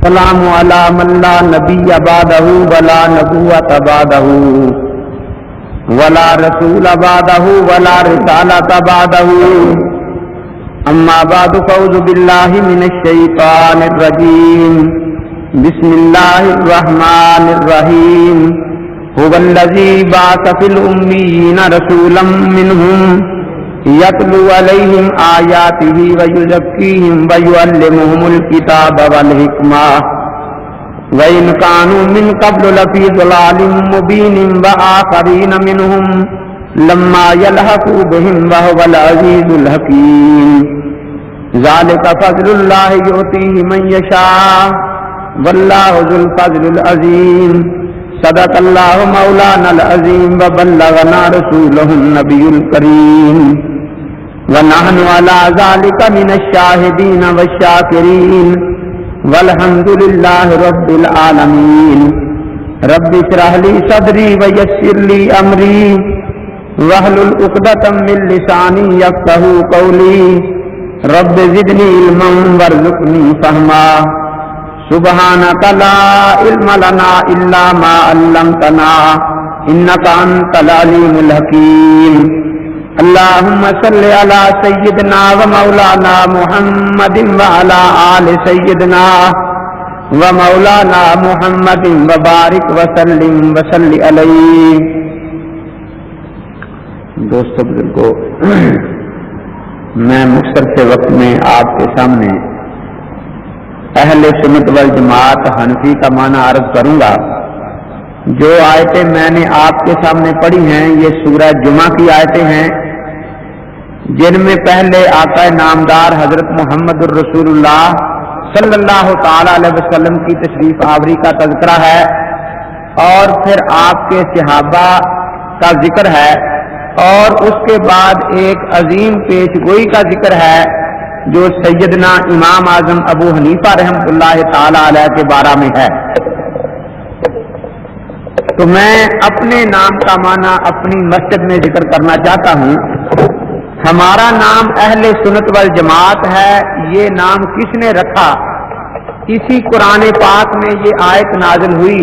سلام علی من لا نبی بعدہ ولا نبوۃ بعدہ ولا رسول بعدہ ولا رسالۃ بعدہ اما بعد فاعوذ باللہ من الشیطان الرجیم بسم اللہ الرحمن الرحیم هو الذی بعث فی الامیین رسولا منہم یتلو علیہم آیاتہ ویزکیہم ویعلمہم الکتاب والحکمہ وَإِنْ كَانُوا مِنْ قَبْلُ لَفِي ضَلَالٍ مُبِينٍ وَآخَرِينَ مِنْهُمْ لَمَّا يَلْحَقُوا بِهِمْ وَهُوَ الْعَزِيزُ الْحَكِيمُ ذَلِكَ فَضْلُ اللَّهِ يُؤْتِيهِ مَنْ يَشَاءُ وَاللَّهُ ذُو الْفَضْلِ الْعَظِيمِ صدق اللَّهُ مَوْلَانَا الْعَظِيمُ وَبَلَّغَنَا رَسُولُهُ النَّبِيُّ الْكَرِيمُ وَنَحْنُ عَلَى ذَلِكَ مِنَ الشَّاهِدِينَ وَالشَّاكِرِينَ والحمد للہ رب العالمین رب اشرح لی صدری ویسر لی امری واحلل عقدۃ من لسانی یفقہوا قولی رب زدنی علما وارزقنی فہما سبحانک لا علم لنا الا ما علمتنا انک انت العلیم الحکیم اللهم صل على سيدنا ومولانا محمد وعلى آل سيدنا ومولانا محمد وبارك وسلم وصل عليه. دوستو بزرگو، میں مختصر سے وقت میں آپ کے سامنے اہل سنت والجماعت حنفی کا معنی عرض کروں گا. جو آیتیں میں نے آپ کے سامنے پڑھی ہیں یہ سورہ جمعہ کی آیتیں ہیں، جن میں پہلے آقا نامدار حضرت محمد الرسول اللہ صلی اللہ تعالی علیہ وسلم کی تشریف آوری کا تذکرہ ہے، اور پھر آپ کے صحابہ کا ذکر ہے، اور اس کے بعد ایک عظیم پیش گوئی کا ذکر ہے جو سیدنا امام اعظم ابو حنیفہ رحمۃ اللہ تعالی علیہ کے بارے میں ہے. تو میں اپنے نام کا معنی اپنی مسجد میں ذکر کرنا چاہتا ہوں. ہمارا نام اہل سنت والجماعت ہے. یہ نام کس نے رکھا؟ اسی قرآن پاک میں یہ آیت نازل ہوئی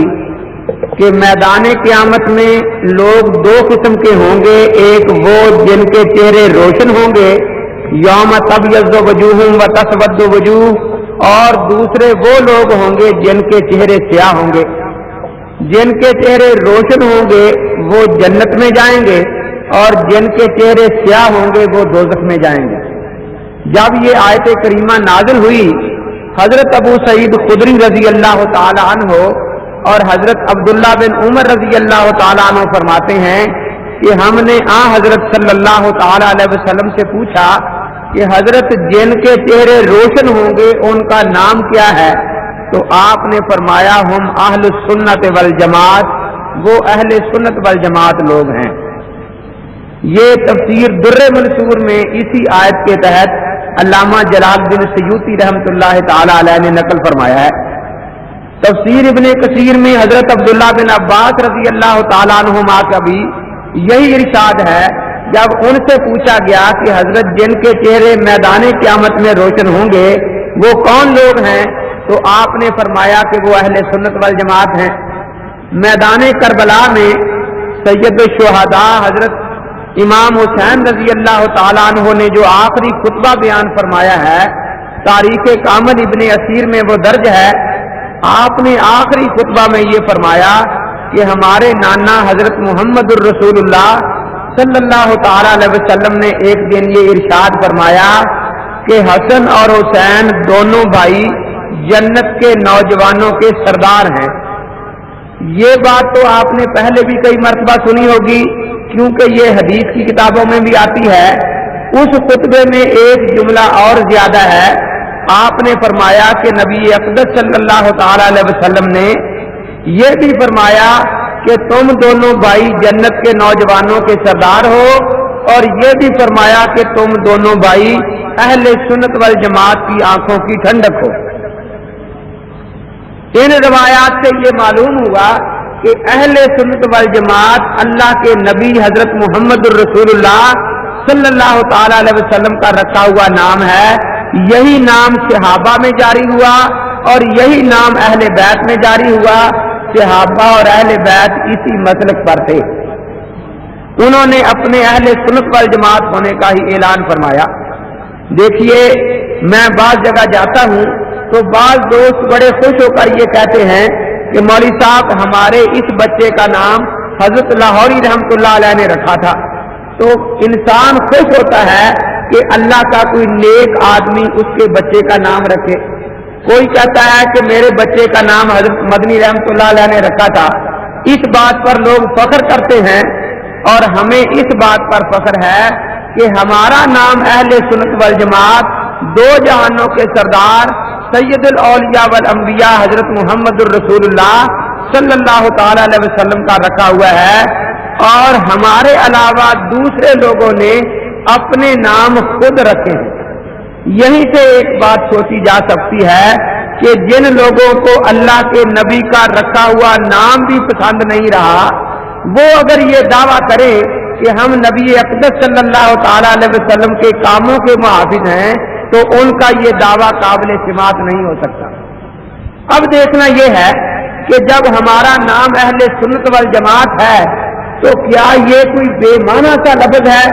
کہ میدان قیامت میں لوگ دو قسم کے ہوں گے. ایک وہ جن کے چہرے روشن ہوں گے، یوم تبیض وجوہ و تسود وجوہ، اور دوسرے وہ لوگ ہوں گے جن کے چہرے سیاہ ہوں گے. جن کے چہرے روشن ہوں گے وہ جنت میں جائیں گے، اور جن کے چہرے سیاہ ہوں گے وہ دوزخ میں جائیں گے. جب یہ آیت کریمہ نازل ہوئی، حضرت ابو سعید خدری رضی اللہ تعالی عنہ اور حضرت عبداللہ بن عمر رضی اللہ تعالی عنہ فرماتے ہیں کہ ہم نے حضرت صلی اللہ تعالی علیہ وسلم سے پوچھا کہ حضرت جن کے چہرے روشن ہوں گے ان کا نام کیا ہے؟ تو آپ نے فرمایا ہم اہل سنت والجماعت، وہ اہل سنت والجماعت لوگ ہیں. یہ تفسیر در منصور میں اسی آیت کے تحت علامہ جلال الدین سیوطی رحمۃ اللہ تعالی علیہ نے نقل فرمایا ہے. تفسیر ابن کثیر میں حضرت عبداللہ بن عباس رضی اللہ تعالی عنہما کا بھی یہی ارشاد ہے. جب ان سے پوچھا گیا کہ حضرت جن کے چہرے میدان قیامت میں روشن ہوں گے وہ کون لوگ ہیں، تو آپ نے فرمایا کہ وہ اہل سنت والجماعت ہیں. میدان کربلا میں سید الشہداء حضرت امام حسین رضی اللہ تعالیٰ عنہ نے جو آخری خطبہ بیان فرمایا ہے، تاریخ کامل ابن اسیر میں وہ درج ہے. آپ نے آخری خطبہ میں یہ فرمایا کہ ہمارے نانا حضرت محمد الرسول اللہ صلی اللہ تعالیٰ علیہ وسلم نے ایک دن یہ ارشاد فرمایا کہ حسن اور حسین دونوں بھائی جنت کے نوجوانوں کے سردار ہیں. یہ بات تو آپ نے پہلے بھی کئی مرتبہ سنی ہوگی، کیونکہ یہ حدیث کی کتابوں میں بھی آتی ہے. اس خطبے میں ایک جملہ اور زیادہ ہے. آپ نے فرمایا کہ نبی اقدس صلی اللہ تعالی علیہ وسلم نے یہ بھی فرمایا کہ تم دونوں بھائی جنت کے نوجوانوں کے سردار ہو، اور یہ بھی فرمایا کہ تم دونوں بھائی اہل سنت والجماعت کی آنکھوں کی ٹھنڈک ہو. ان روایات سے یہ معلوم ہوا کہ اہل سنت والجماعت اللہ کے نبی حضرت محمد الرسول اللہ صلی اللہ تعالی علیہ وسلم کا رکھا ہوا نام ہے. یہی نام صحابہ میں جاری ہوا، اور یہی نام اہل بیت میں جاری ہوا. صحابہ اور اہل بیت اسی مسلک پر تھے. انہوں نے اپنے اہل سنت والجماعت ہونے کا ہی اعلان فرمایا. دیکھیے میں بعض جگہ جاتا ہوں تو بعض دوست بڑے خوش ہو کر یہ کہتے ہیں کہ مولوی صاحب ہمارے اس بچے کا نام حضرت لاہوری رحمۃ اللہ علیہ نے رکھا تھا. تو انسان خوش ہوتا ہے کہ اللہ کا کوئی نیک آدمی اس کے بچے کا نام رکھے. کوئی کہتا ہے کہ میرے بچے کا نام حضرت مدنی رحمۃ اللہ علیہ نے رکھا تھا. اس بات پر لوگ فخر کرتے ہیں اور ہمیں اس بات پر فخر ہے کہ ہمارا نام اہل سنت والجماعت دو جہانوں کے سردار سید الاولیاء والانبیاء حضرت محمد الرسول اللہ صلی اللہ تعالی علیہ وسلم کا رکھا ہوا ہے. اور ہمارے علاوہ دوسرے لوگوں نے اپنے نام خود رکھے ہیں. یہیں سے ایک بات سوچی جا سکتی ہے کہ جن لوگوں کو اللہ کے نبی کا رکھا ہوا نام بھی پسند نہیں رہا وہ اگر یہ دعویٰ کرے کہ ہم نبی اقدس صلی اللہ تعالی علیہ وسلم کے کاموں کے محافظ ہیں تو ان کا یہ دعویٰ قابل سماعت نہیں ہو سکتا. اب دیکھنا یہ ہے کہ جب ہمارا نام اہل سنت والجماعت ہے تو کیا یہ کوئی بے معنی سا لفظ ہے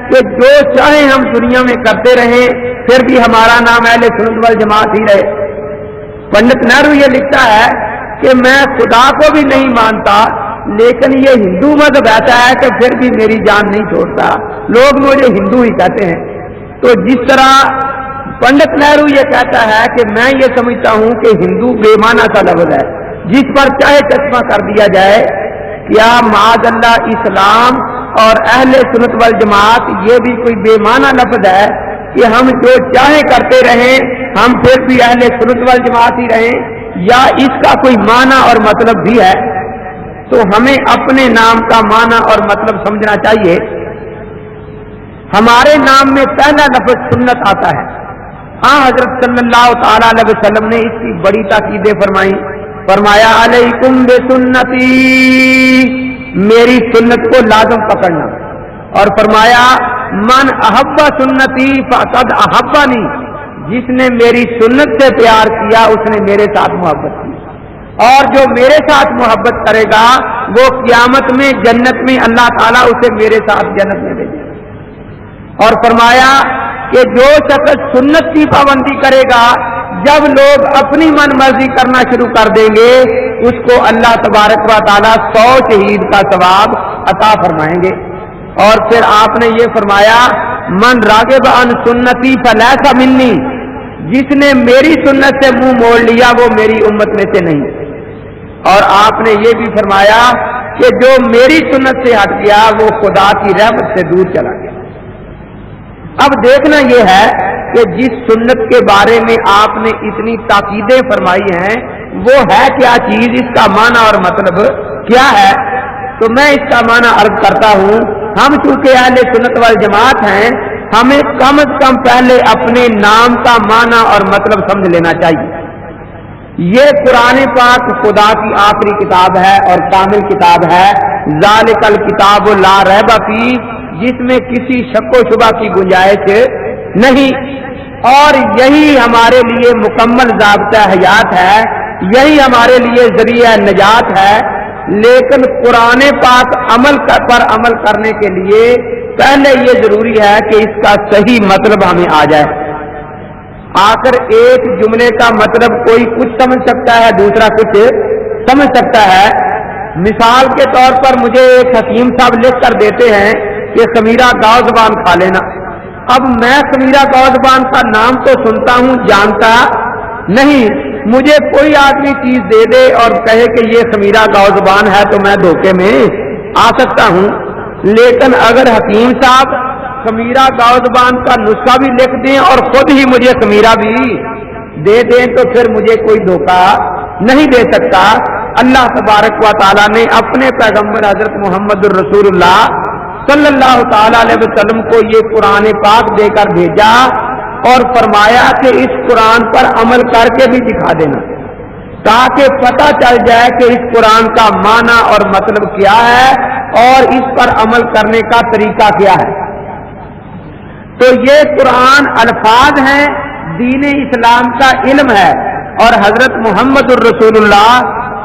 کہ جو چاہیں ہم دنیا میں کرتے رہیں پھر بھی ہمارا نام اہل سنت والجماعت ہی رہے. پنڈت نہرو یہ لکھتا ہے کہ میں خدا کو بھی نہیں مانتا لیکن یہ ہندو مذہب ایسا ہے کہ پھر بھی میری جان نہیں چھوڑتا. لوگ مجھے ہندو ہی کہتے ہیں. تو جس طرح پنڈت نہرو یہ کہتا ہے کہ میں یہ سمجھتا ہوں کہ ہندو بے معنی سا لفظ ہے جس پر چاہے چشمہ کر دیا جائے. کیا معاذ اللہ اسلام اور اہل سنت والجماعت یہ بھی کوئی بے معنی لفظ ہے کہ ہم جو چاہے کرتے رہیں ہم پھر بھی اہل سنت والجماعت ہی رہیں، یا اس کا کوئی معنی اور مطلب بھی ہے؟ تو ہمیں اپنے نام کا معنی اور مطلب سمجھنا چاہیے. ہمارے نام میں پہلا لفظ سنت آتا ہے. ہاں حضرت صلی اللہ تعالی علیہ وسلم نے اس کی بڑی تاکیدیں فرمائی. فرمایا علیکم بسنتی، میری سنت کو لازم پکڑنا. اور فرمایا من احب سنتی فقد احبنی، جس نے میری سنت سے پیار کیا اس نے میرے ساتھ محبت کی. اور جو میرے ساتھ محبت کرے گا وہ قیامت میں جنت میں اللہ تعالیٰ اسے میرے ساتھ جنت میں بھیجے. اور فرمایا کہ جو شخص سنت کی پابندی کرے گا جب لوگ اپنی من مرضی کرنا شروع کر دیں گے اس کو اللہ تبارک و تعالیٰ 100 شہید کا ثواب عطا فرمائیں گے. اور پھر آپ نے یہ فرمایا من راغب عن سنتی فلیس منی، جس نے میری سنت سے منہ موڑ لیا وہ میری امت میں سے نہیں. اور آپ نے یہ بھی فرمایا کہ جو میری سنت سے ہٹ گیا وہ خدا کی رحمت سے دور چلا گیا. اب دیکھنا یہ ہے کہ جس سنت کے بارے میں آپ نے اتنی تاکیدیں فرمائی ہیں وہ ہے کیا چیز، اس کا معنی اور مطلب کیا ہے. تو میں اس کا معنی عرض کرتا ہوں. ہم چونکہ اہل سنت والجماعت ہیں ہمیں کم از کم پہلے اپنے نام کا معنی اور مطلب سمجھ لینا چاہیے. یہ قرآن پاک خدا کی آخری کتاب ہے اور کامل کتاب ہے. ذالک الکتاب لا ریب فیہ، جس میں کسی شک و شبہ کی گنجائش نہیں. اور یہی ہمارے لیے مکمل ضابطہ حیات ہے، یہی ہمارے لیے ذریعہ نجات ہے. لیکن قرآن پاک پر عمل کرنے کے لیے پہلے یہ ضروری ہے کہ اس کا صحیح مطلب ہمیں آ جائے. آخر ایک جملے کا مطلب کوئی کچھ سمجھ سکتا ہے دوسرا کچھ سمجھ سکتا ہے. مثال کے طور پر مجھے ایک حکیم صاحب لکھ کر دیتے ہیں کہ خمیرہ گاؤ زبان کھا لینا. اب میں خمیرہ گاؤ زبان کا نام تو سنتا ہوں جانتا نہیں. مجھے کوئی آدمی چیز دے دے اور کہے کہ یہ خمیرہ گاؤ زبان ہے تو میں دھوکے میں آ سکتا ہوں. لیکن اگر حکیم صاحب خمیرہ گاؤ زبان کا نسخہ بھی لکھ دیں اور خود ہی مجھے خمیرہ بھی دے دیں تو پھر مجھے کوئی دھوکہ نہیں دے سکتا. اللہ تبارک و تعالیٰ نے اپنے پیغمبر حضرت محمد الرسول اللہ صلی اللہ تعالی علیہ وسلم کو یہ قرآن پاک دے کر بھیجا اور فرمایا کہ اس قرآن پر عمل کر کے بھی دکھا دینا تاکہ پتہ چل جائے کہ اس قرآن کا معنی اور مطلب کیا ہے اور اس پر عمل کرنے کا طریقہ کیا ہے. تو یہ قرآن الفاظ ہیں، دین اسلام کا علم ہے اور حضرت محمد الرسولullah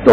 تو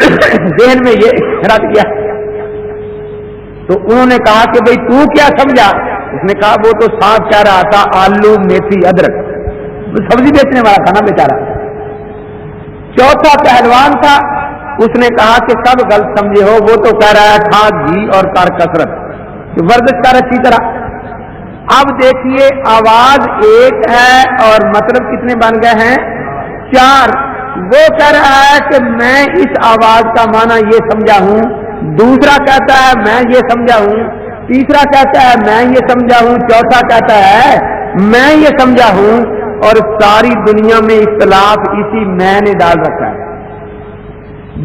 ذہن میں یہ رت گیا. تو انہوں نے کہا کہ بھئی تو کیا سمجھا؟ اس نے کہا وہ تو صاف کہہ رہا تھا آلو میتھی ادرک، سبزی بیچنے والا تھا نا بیچارہ. چوتھا پہلوان تھا، اس نے کہا کہ سب غلط سمجھے ہو، وہ تو کہہ رہا ہے کھا گھی اور کر کثرت، ورزش کر اچھی طرح. اب دیکھیے آواز ایک ہے اور مطلب کتنے بن گئے ہیں؟ 4. وہ کہہ رہا ہے کہ میں اس آواز کا معنی یہ سمجھا ہوں، دوسرا کہتا ہے میں یہ سمجھا ہوں، تیسرا کہتا ہے میں یہ سمجھا ہوں، چوتھا کہتا ہے میں یہ سمجھا ہوں، اور ساری دنیا میں اختلاف اسی میں نے ڈال رکھا ہے.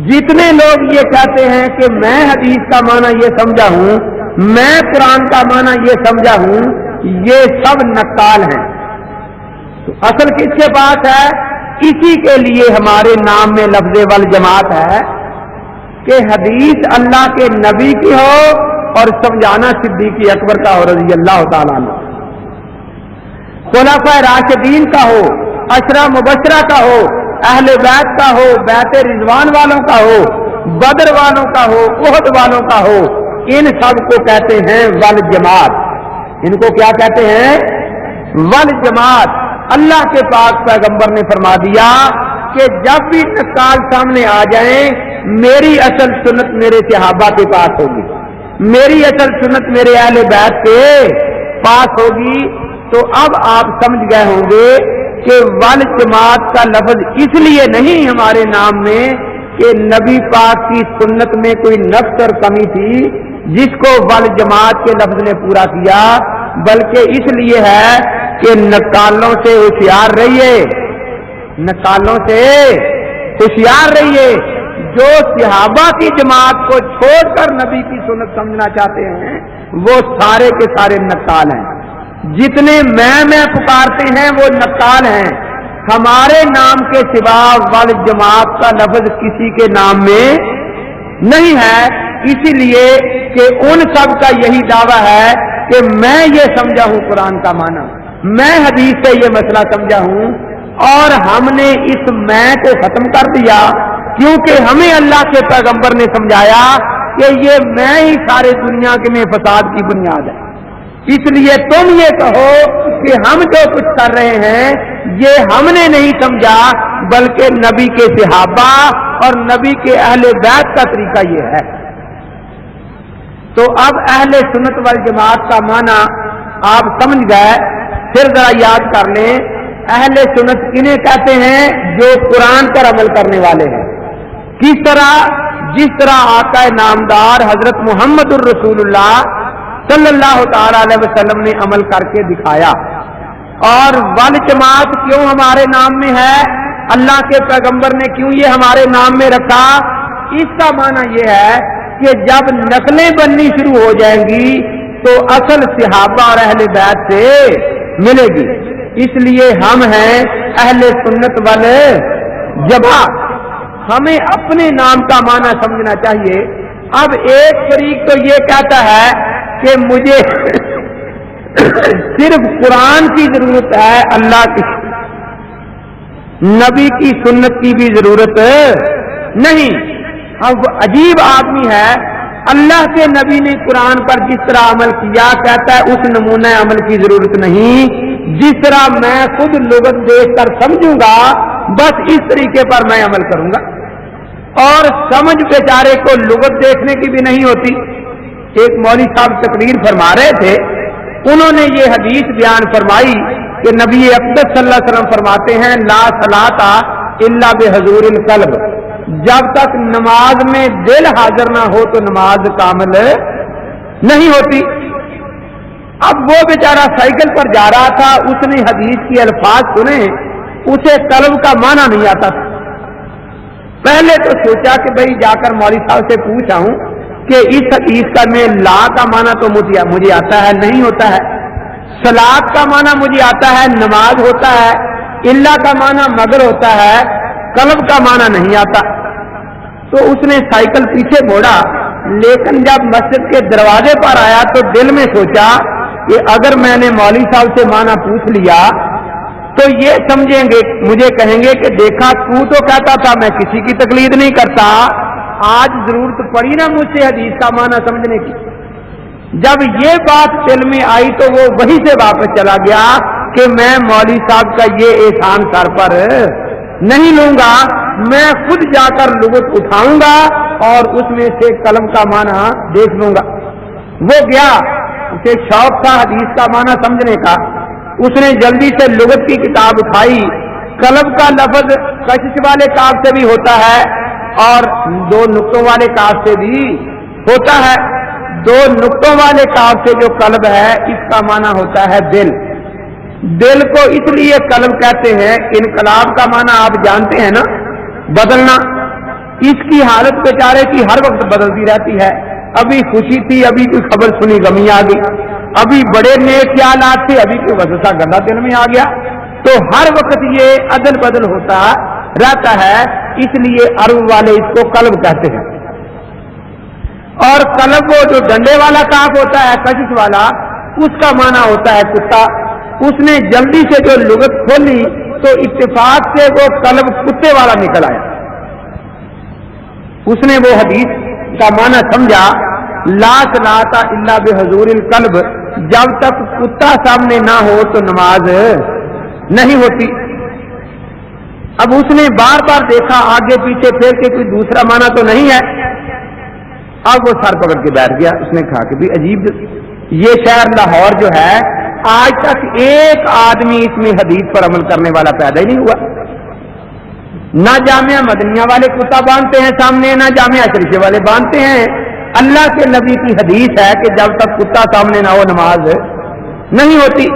جتنے لوگ یہ کہتے ہیں کہ میں حدیث کا معنی یہ سمجھا ہوں، میں قرآن کا معنی یہ سمجھا ہوں، یہ سب نقال ہیں. تو اصل کس کے پاس ہے؟ اسی کے لیے ہمارے نام میں لفظ والجماعت ہے کہ حدیث اللہ کے نبی کی ہو اور سمجھانا صدیق اکبر کا ہو رضی اللہ تعالیٰ عنہ، خلفائے راشدین کا ہو، عشرہ مبشرہ کا ہو، اہل بیت کا ہو، بیت رضوان والوں کا ہو، بدر والوں کا ہو، احد والوں کا ہو. ان سب کو کہتے ہیں والجماعت. ان کو کیا کہتے ہیں؟ والجماعت. اللہ کے پاک پیغمبر نے فرما دیا کہ جب بھی نقال سامنے آ جائیں، میری اصل سنت میرے صحابہ کے پاس ہوگی، میری اصل سنت میرے اہل بیت کے پاس ہوگی. تو اب آپ سمجھ گئے ہوں گے کہ والجماعت کا لفظ اس لیے نہیں ہمارے نام میں کہ نبی پاک کی سنت میں کوئی نقص اور کمی تھی جس کو والجماعت کے لفظ نے پورا کیا، بلکہ اس لیے ہے کہ نقالوں سے ہوشیار رہیے، نقالوں سے ہوشیار رہیے. جو صحابہ کی جماعت کو چھوڑ کر نبی کی سنت سمجھنا چاہتے ہیں وہ سارے کے سارے نقال ہیں. جتنے میں پکارتے ہیں وہ نقال ہیں. ہمارے نام کے سوا والجماعت کا لفظ کسی کے نام میں نہیں ہے، اسی لیے کہ ان سب کا یہی دعویٰ ہے کہ میں یہ سمجھا ہوں قرآن کا معنی، میں حدیث سے یہ مسئلہ سمجھا ہوں، اور ہم نے اس میں کو ختم کر دیا کیونکہ ہمیں اللہ کے پیغمبر نے سمجھایا کہ یہ میں ہی سارے دنیا کے میں فساد کی بنیاد ہے. اس لیے تم یہ کہو کہ ہم جو کچھ کر رہے ہیں یہ ہم نے نہیں سمجھا، بلکہ نبی کے صحابہ اور نبی کے اہل بیت کا طریقہ یہ ہے. تو اب اہل سنت والجماعت کا معنی آپ سمجھ گئے. پھر ذرا یاد کر لیں، اہل سنت انہیں کہتے ہیں جو قرآن پر عمل کرنے والے ہیں. کس طرح؟ جس طرح آقا نامدار حضرت محمد الرسول اللہ صلی اللہ تعالی علیہ وسلم نے عمل کر کے دکھایا. اور والجماعت کیوں ہمارے نام میں ہے؟ اللہ کے پیغمبر نے کیوں یہ ہمارے نام میں رکھا؟ اس کا معنی یہ ہے کہ جب نسلیں بننی شروع ہو جائیں گی تو اصل صحابہ اور اہل بیت سے ملے گی. اس لیے ہم ہیں اہل سنت والے جماعت. ہمیں اپنے نام کا معنی سمجھنا چاہیے. اب ایک فریق تو یہ کہتا ہے کہ مجھے صرف قرآن کی ضرورت ہے، اللہ کی نبی کی سنت کی بھی ضرورت نہیں. اب عجیب آدمی ہے، اللہ کے نبی نے قرآن پر جس طرح عمل کیا کہتا ہے اس نمونہ عمل کی ضرورت نہیں. جس طرح میں خود لغت دیکھ کر سمجھوں گا بس اس طریقے پر میں عمل کروں گا. اور سمجھ بیچارے کو لغت دیکھنے کی بھی نہیں ہوتی. ایک مولوی صاحب تقریر فرما رہے تھے، انہوں نے یہ حدیث بیان فرمائی کہ نبی اقدس صلی اللہ علیہ وسلم فرماتے ہیں لا صلاۃ الا بحضور القلب. جب تک نماز میں دل حاضر نہ ہو تو نماز کامل نہیں ہوتی. اب وہ بیچارہ سائیکل پر جا رہا تھا، اس نے حدیث کے الفاظ سنے، اسے قلب کا معنی نہیں آتا تھا. پہلے تو سوچا کہ بھئی جا کر مولوی صاحب سے پوچھا ہوں کہ اس حدیث کا میں لا کا معنی تو مجھے آتا ہے نہیں ہوتا ہے، صلاۃ کا معنی مجھے آتا ہے نماز ہوتا ہے، اللہ کا معنی مگر ہوتا ہے، قلب کا معنی نہیں آتا. تو اس نے سائیکل پیچھے موڑا، لیکن جب مسجد کے دروازے پر آیا تو دل میں سوچا کہ اگر میں نے مولوی صاحب سے معنی پوچھ لیا تو یہ سمجھیں گے، مجھے کہیں گے کہ دیکھا تو کہتا تھا میں کسی کی تقلید نہیں کرتا، آج ضرورت پڑی نا مجھ سے حدیث کا معنی سمجھنے کی. جب یہ بات دل میں آئی تو وہ وہیں سے واپس چلا گیا کہ میں مولوی صاحب کا یہ احسان سر پر نہیں لوں گا، میں خود جا کر لغت اٹھاؤں گا اور اس میں سے قلم کا معنی دیکھ لوں گا. وہ گیا، اسے شوق تھا حدیث کا معنی سمجھنے کا. اس نے جلدی سے لغت کی کتاب اٹھائی. قلب کا لفظ کشش والے کاف سے بھی ہوتا ہے اور دو نقطوں والے کاف سے بھی ہوتا ہے. دو نقطوں والے کاف سے جو قلب ہے اس کا معنی ہوتا ہے دل. دل کو اس لیے قلب کہتے ہیں، انقلاب کا معنی آپ جانتے ہیں نا، بدلنا. اس کی حالت بیچارے کی ہر وقت بدلتی رہتی ہے. ابھی خوشی تھی، ابھی کوئی خبر سنی غمی آ گئی، ابھی بڑے نیک خیالات تھے، ابھی کوئی وسوسہ گندا دل میں آ گیا. تو ہر وقت یہ عدل بدل ہوتا رہتا ہے، اس لیے عرب والے اس کو قلب کہتے ہیں. اور قلب وہ جو ڈنڈے والا کاف ہوتا ہے کشش والا، اس کا معنی ہوتا ہے کتا. اس نے جلدی سے جو لغت کھولی تو اتفاق سے وہ قلب کتے والا نکل آیا. اس نے وہ حدیث کا معنی سمجھا، لا صلاۃ الا بحضور القلب، جب تک کتا سامنے نہ ہو تو نماز نہیں ہوتی. اب اس نے بار بار دیکھا آگے پیچھے پھر کے کوئی دوسرا معنی تو نہیں ہے. اب وہ سر پکڑ کے بیٹھ گیا. اس نے کہا کہ بھی عجیب، یہ شہر لاہور جو ہے آج تک ایک آدمی اس میں حدیث پر عمل کرنے والا پیدا ہی نہیں ہوا. نہ جامعہ مدنیہ والے کتا باندھتے ہیں سامنے، نہ جامعہ اشرفیہ والے باندھتے ہیں. اللہ کے نبی کی حدیث ہے کہ جب تک کتا سامنے نہ ہو نماز نہیں ہوتی.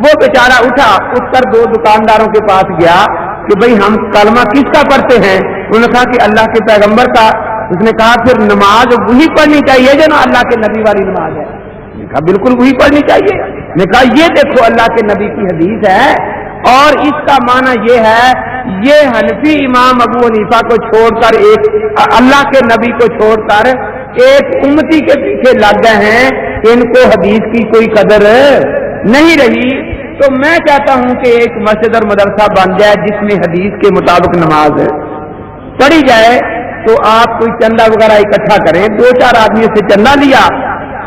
وہ بیچارہ اٹھا، اٹھ کر دو دکانداروں کے پاس گیا کہ بھئی ہم کلمہ کس کا پڑھتے ہیں؟ انہوں نے کہا کہ اللہ کے پیغمبر کا. اس نے کہا پھر نماز وہی پڑھنی چاہیے جو نا اللہ کے نبی والی نماز ہے. نے کہا بالکل وہی پڑھنی چاہیے. نے کہا یہ دیکھو اللہ کے نبی کی حدیث ہے اور اس کا معنی یہ ہے، یہ حنفی امام ابو حنیفہ کو چھوڑ کر، ایک اللہ کے نبی کو چھوڑ کر ایک امتی کے پیچھے لگ گئے ہیں، ان کو حدیث کی کوئی قدر نہیں رہی. تو میں چاہتا ہوں کہ ایک مسجد اور مدرسہ بن جائے جس میں حدیث کے مطابق نماز پڑھی جائے. تو آپ کوئی چندہ وغیرہ اکٹھا کریں. 2-4 آدمیوں سے چندہ لیا.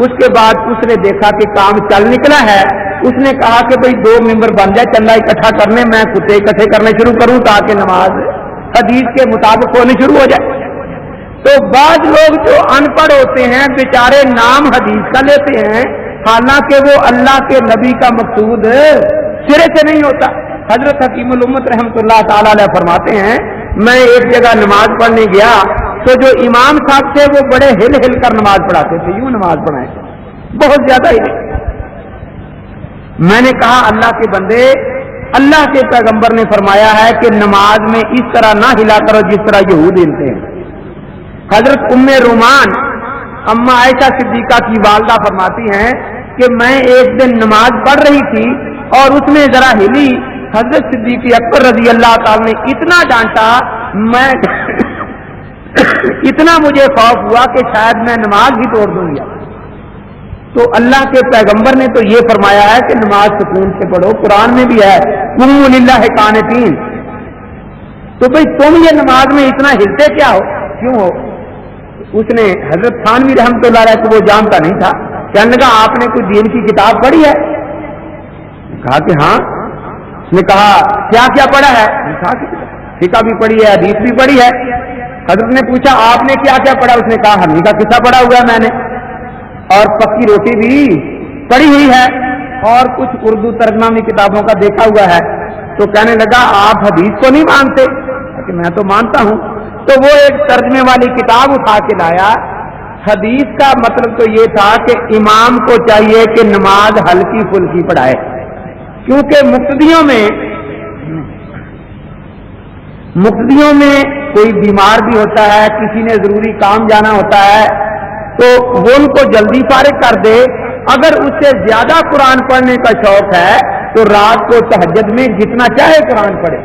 اس کے بعد اس نے دیکھا کہ کام چل نکلا ہے. اس نے کہا کہ بھئی 2 ممبر بن جائے چندہ اکٹھا کرنے، میں کتے اکٹھے کرنے شروع کروں تاکہ نماز حدیث کے مطابق ہونے شروع ہو جائے. تو بعض لوگ جو ان پڑھ ہوتے ہیں بیچارے نام حدیث کا لیتے ہیں، حالانکہ وہ اللہ کے نبی کا مقصود سرے سے نہیں ہوتا. حضرت حکیم الامت رحمۃ اللہ تعالی علیہ فرماتے ہیں، میں ایک جگہ نماز پڑھنے گیا تو جو امام صاحب تھے وہ بڑے ہل ہل کر نماز پڑھاتے تھے، یوں نماز پڑھائیں، بہت زیادہ ہی نہیں. میں نے کہا اللہ کے بندے، اللہ کے پیغمبر نے فرمایا ہے کہ نماز میں اس طرح نہ ہلا کرو جس طرح یہود ہلتے ہیں. حضرت ام رومان اما عائشہ صدیقہ کی والدہ فرماتی ہیں کہ میں ایک دن نماز پڑھ رہی تھی اور اس میں ذرا ہلی. حضرت صدیق اکبر رضی اللہ تعالی نے اتنا ڈانٹا، میں اتنا مجھے خوف ہوا کہ شاید میں نماز ہی توڑ دوں گا. تو اللہ کے پیغمبر نے تو یہ فرمایا ہے کہ نماز سکون سے پڑھو. قرآن میں بھی ہے قوموا للہ قانتین. تو بھئی تم یہ نماز میں اتنا ہلتے کیا ہو، کیوں ہو؟ اس نے حضرت تھانوی رحمۃ اللہ علیہ کو وہ جانتا نہیں تھا. کہنے لگا آپ نے کوئی دین کی کتاب پڑھی ہے؟ کہا کہ ہاں. اس نے کہا کیا کیا پڑھا ہے؟ کہا کہ فقہ بھی پڑھی ہے، حدیث بھی پڑھی ہے. حضرت نے پوچھا آپ نے کیا کیا پڑھا؟ اس نے کہا حمی کا قصہ پڑھا ہوا ہے میں نے، اور پکی روٹی بھی پڑھی ہوئی ہے، اور کچھ اردو ترجمہ کتابوں کا دیکھا ہوا ہے. تو کہنے لگا آپ حدیث کو نہیں مانتے؟ کہ میں تو مانتا ہوں. تو وہ ایک ترجمے والی کتاب اٹھا کے لایا. حدیث کا مطلب تو یہ تھا کہ امام کو چاہیے کہ نماز ہلکی پھلکی پڑھائے، کیونکہ مقتدیوں میں کوئی بیمار بھی ہوتا ہے، کسی نے ضروری کام جانا ہوتا ہے، تو وہ ان کو جلدی فارغ کر دے. اگر اس سے زیادہ قرآن پڑھنے کا شوق ہے تو رات کو تہجد میں جتنا چاہے قرآن پڑھے.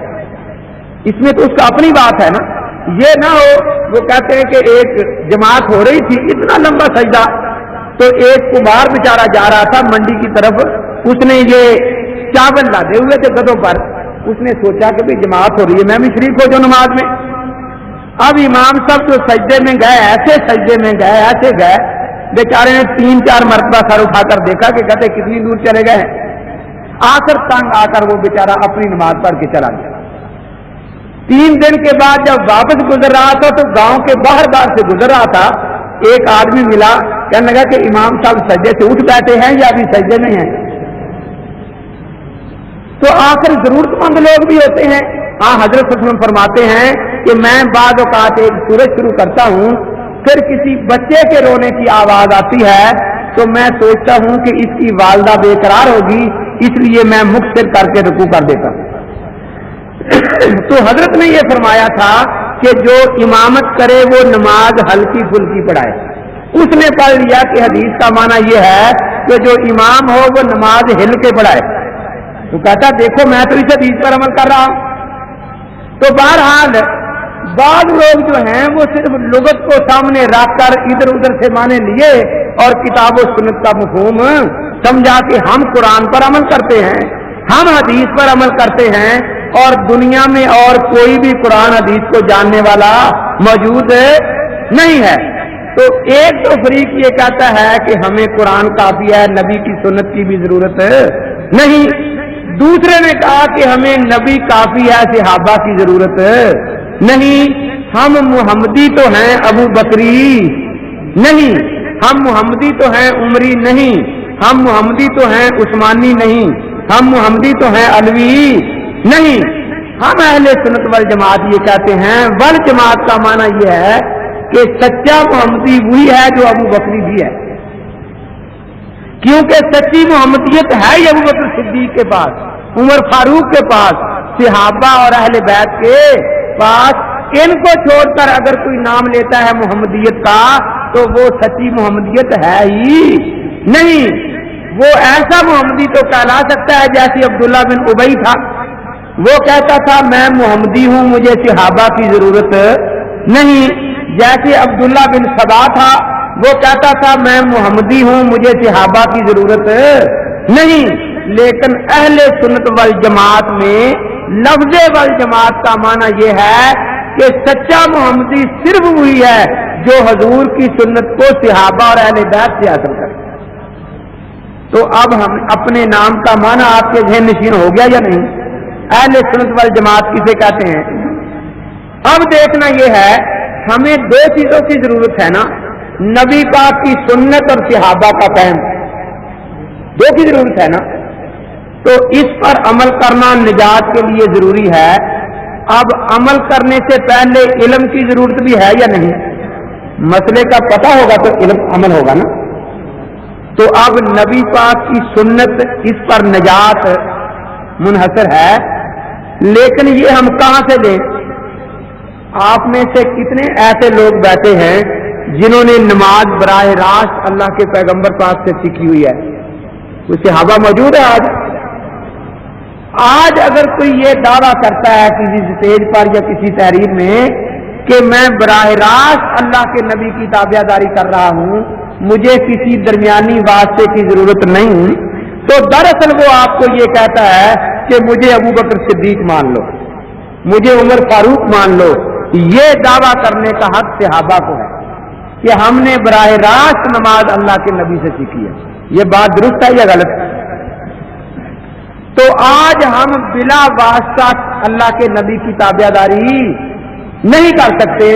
اس میں تو اس کا اپنی بات ہے نا. یہ نہ ہو وہ کہتے ہیں کہ ایک جماعت ہو رہی تھی، اتنا لمبا سجدہ، تو ایک کمار بیچارہ جا رہا تھا منڈی کی طرف، اس نے یہ چاول لادے ہوئے تھے گدوں پر. اس نے سوچا کہ بھی جماعت ہو رہی ہے، میں بھی شریک ہو جاؤں نماز میں. اب امام صاحب جو سجدے میں گئے, ایسے سجدے میں گئے, ایسے گئے, بیچارے نے 3-4 مرتبہ سر اٹھا کر دیکھا کہ کہتے کتنی دور چلے گئے. آخر تنگ آ کر وہ بیچارہ اپنی نماز پڑھ کے چلا گیا. 3 دن کے بعد جب واپس گزر رہا تھا تو گاؤں کے باہر سے گزر رہا تھا, ایک آدمی ملا, کہنے لگا کہ امام صاحب سجدے سے اٹھ بیٹھے ہیں یا ابھی سجدے میں ہیں. تو آخر ضرورت مند لوگ بھی ہوتے ہیں. حضرت صلی اللہ علیہ وسلم فرماتے ہیں کہ میں بعض اوقات ایک سورج شروع کرتا ہوں, پھر کسی بچے کے رونے کی آواز آتی ہے تو میں سوچتا ہوں کہ اس کی والدہ بے قرار ہوگی, اس لیے میں مختصر کر کے رکوع کر دیتا ہوں. تو حضرت نے یہ فرمایا تھا کہ جو امامت کرے وہ نماز ہلکی پھلکی پڑھائے. اس نے پڑھ لیا کہ حدیث کا معنی یہ ہے کہ جو امام ہو وہ نماز ہل کے پڑھائے. تو کہتا دیکھو میں تو اس حدیث پر عمل کر رہا ہوں. تو بہرحال بعض لوگ جو ہیں وہ صرف لغت کو سامنے رکھ کر ادھر ادھر سے معنی لیے اور کتاب و سنت کا مفہوم سمجھا کہ ہم قرآن پر عمل کرتے ہیں, ہم حدیث پر عمل کرتے ہیں, اور دنیا میں اور کوئی بھی قرآن حدیث کو جاننے والا موجود نہیں ہے. تو ایک تو فریق یہ کہتا ہے کہ ہمیں قرآن کافی ہے, نبی کی سنت کی بھی ضرورت نہیں. دوسرے نے کہا کہ ہمیں نبی کافی ہے, صحابہ کی ضرورت نہیں. ہم محمدی تو ہیں ابو بکری نہیں, ہم محمدی تو ہیں عمری نہیں, ہم محمدی تو ہیں عثمانی نہیں, ہم محمدی تو ہیں علوی نہیں. ہم اہل سنت والجماعت یہ کہتے ہیں, والجماعت کا معنی یہ ہے کہ سچا محمدی وہی ہے جو ابو بکری بھی ہے, کیونکہ سچی محمدیت ہے ہی ابو بکر صدیق کے پاس, عمر فاروق کے پاس, صحابہ اور اہل بیت کے پاس. ان کو چھوڑ کر اگر کوئی نام لیتا ہے محمدیت کا تو وہ سچی محمدیت ہے ہی نہیں. وہ ایسا محمدی تو کہلا سکتا ہے جیسے عبداللہ بن ابی تھا, وہ کہتا تھا میں محمدی ہوں, مجھے صحابہ کی ضرورت نہیں. جیسے عبداللہ بن سبا تھا, وہ کہتا تھا میں محمدی ہوں, مجھے صحابہ کی ضرورت نہیں. لیکن اہل سنت والجماعت میں لفظ والجماعت کا معنی یہ ہے کہ سچا محمدی صرف وہی ہے جو حضور کی سنت کو صحابہ اور اہل بیت سے حاصل کرے. تو اب ہم اپنے نام کا معنی آپ کے ذہن نشین ہو گیا یا نہیں؟ اہل سنت والجماعت کسے کہتے ہیں؟ اب دیکھنا یہ ہے ہمیں 2 چیزوں کی ضرورت ہے نا, نبی پاک کی سنت اور صحابہ کا فہم, 2 کی ضرورت ہے نا. تو اس پر عمل کرنا نجات کے لیے ضروری ہے. اب عمل کرنے سے پہلے علم کی ضرورت بھی ہے یا نہیں؟ مسئلے کا پتہ ہوگا تو علم عمل ہوگا نا. تو اب نبی پاک کی سنت اس پر نجات منحصر ہے, لیکن یہ ہم کہاں سے لیں؟ آپ میں سے کتنے ایسے لوگ بیٹھے ہیں جنہوں نے نماز براہ راست اللہ کے پیغمبر پاک سے سیکھی ہوئی ہے؟ کوئی صحابہ موجود ہے آج اگر کوئی یہ دعویٰ کرتا ہے کسی اسٹیج پر یا کسی تحریر میں کہ میں براہ راست اللہ کے نبی کی تابعداری کر رہا ہوں, مجھے کسی درمیانی واسطے کی ضرورت نہیں, تو دراصل وہ آپ کو یہ کہتا ہے کہ مجھے ابو بکر صدیق مان لو, مجھے عمر فاروق مان لو. یہ دعویٰ کرنے کا حق صحابہ کو ہے کہ ہم نے براہ راست نماز اللہ کے نبی سے سیکھی ہے. یہ بات درست ہے یا غلط؟ تو آج ہم بلا واسطہ اللہ کے نبی کی تابعداری نہیں کر سکتے,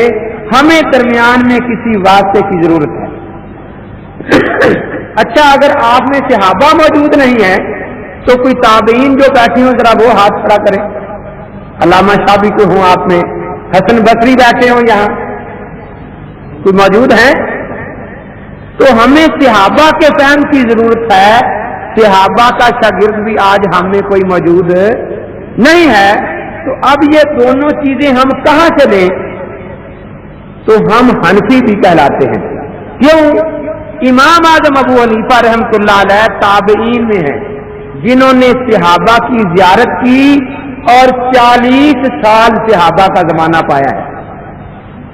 ہمیں درمیان میں کسی واسطے کی ضرورت ہے. اچھا, اگر آپ میں صحابہ موجود نہیں ہیں تو کوئی تابعین جو بیٹھے ہوں ذرا وہ ہاتھ کھڑا کریں. علامہ شابی کو ہوں آپ میں, حسن بصری بیٹھے ہوں یہاں, کوئی موجود ہیں؟ تو ہمیں صحابہ کے فہم کی ضرورت ہے. صحابہ کا شاگرد بھی آج ہم میں کوئی موجود نہیں ہے. تو اب یہ دونوں چیزیں ہم کہاں سے لیں؟ تو ہم حنفی بھی کہلاتے ہیں. کیوں؟ امام اعظم ابو حنیفہ رحمۃ اللہ علیہ تابعین میں ہیں جنہوں نے صحابہ کی زیارت کی اور 40 سال صحابہ کا زمانہ پایا ہے.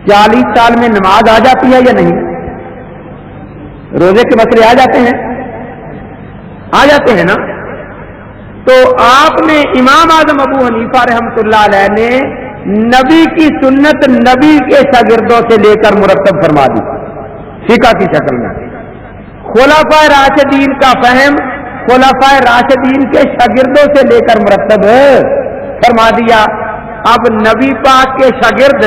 40 سال میں نماز آ جاتی ہے یا نہیں؟ روزے کے مسئلے آ جاتے ہیں نا. تو آپ نے امام اعظم ابو حنیفہ رحمۃ اللہ علیہ نے نبی کی سنت نبی کے شاگردوں سے لے کر مرتب فرما دی فقہ کی شکل میں. خلفائے راشدین کا فہم خلفائے راشدین کے شاگردوں سے لے کر مرتب فرما دیا. اب نبی پاک کے شاگرد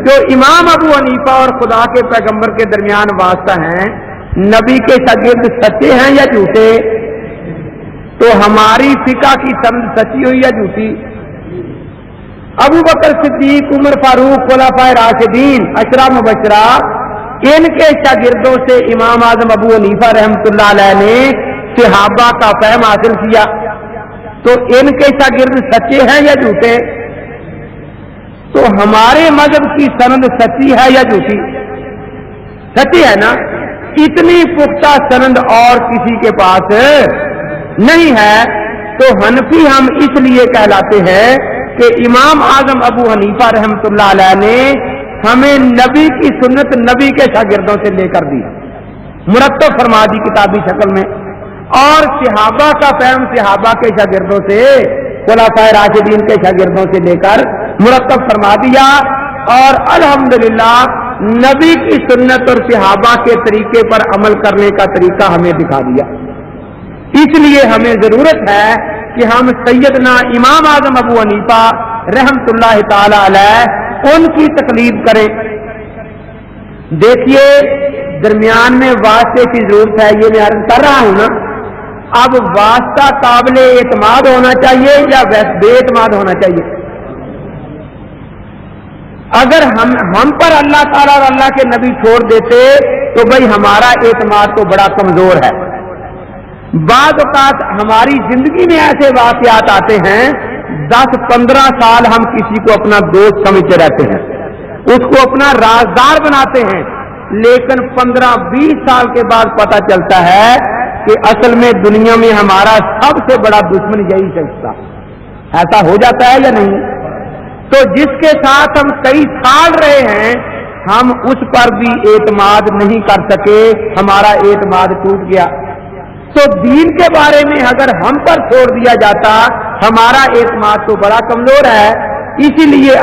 جو امام ابو حنیفہ اور خدا کے پیغمبر کے درمیان واسطہ ہیں، نبی کے شاگرد سچے ہیں یا جھوٹے؟ تو ہماری فقہ کی سند سچی ہوئی یا جھوٹی؟ ابو بکر صدیق، عمر فاروق، خلفائے راشدین، عشرہ مبشرہ، ان کے شاگردوں سے امام اعظم ابو حنیفہ رحمۃ اللہ علیہ نے صحابہ کا فہم حاصل کیا. تو ان کے شاگرد سچے ہیں یا جھوٹے؟ تو ہمارے مذہب کی سند سچی ہے یا جھوٹی؟ سچی ہے نا. اتنی پختہ سند اور کسی کے پاس نہیں ہے. تو حنفی ہم اس لیے کہلاتے ہیں کہ امام اعظم ابو حنیفہ رحمۃ اللہ علیہ نے ہمیں نبی کی سنت نبی کے شاگردوں سے لے کر دی، مرتب فرما دی کتابی شکل میں، اور صحابہ کا فہم صحابہ کے شاگردوں سے، خلفائے راشدین کے شاگردوں سے لے کر مرتب فرما دیا. اور الحمدللہ نبی کی سنت اور صحابہ کے طریقے پر عمل کرنے کا طریقہ ہمیں دکھا دیا. اس لیے ہمیں ضرورت ہے کہ ہم سیدنا امام اعظم ابو حنیفہ رحمۃ اللہ تعالی علیہ ان کی تقلید کریں. دیکھیے درمیان میں واسطے کی ضرورت ہے، یہ میں عرض کر رہا ہوں نا. اب واسطہ قابل اعتماد ہونا چاہیے یا بے اعتماد ہونا چاہیے؟ اگر ہم پر اللہ تعالیٰ اور اللہ کے نبی چھوڑ دیتے تو بھائی ہمارا اعتماد تو بڑا کمزور ہے. بعض اوقات ہماری زندگی میں ایسے واقعات آتے ہیں 10-15 سال ہم کسی کو اپنا دوست سمجھتے رہتے ہیں، اس کو اپنا رازدار بناتے ہیں، لیکن 15-20 سال کے بعد پتہ چلتا ہے کہ اصل میں دنیا میں ہمارا سب سے بڑا دشمن یہی شخص تھا. ایسا ہو جاتا ہے یا نہیں؟ تو جس کے ساتھ ہم کئی سال رہے ہیں ہم اس پر بھی اعتماد نہیں کر سکے، ہمارا اعتماد ٹوٹ گیا. تو دین کے بارے میں اگر ہم پر چھوڑ دیا جاتا ہمارا اعتماد تو بڑا کمزور ہے. اسی لیے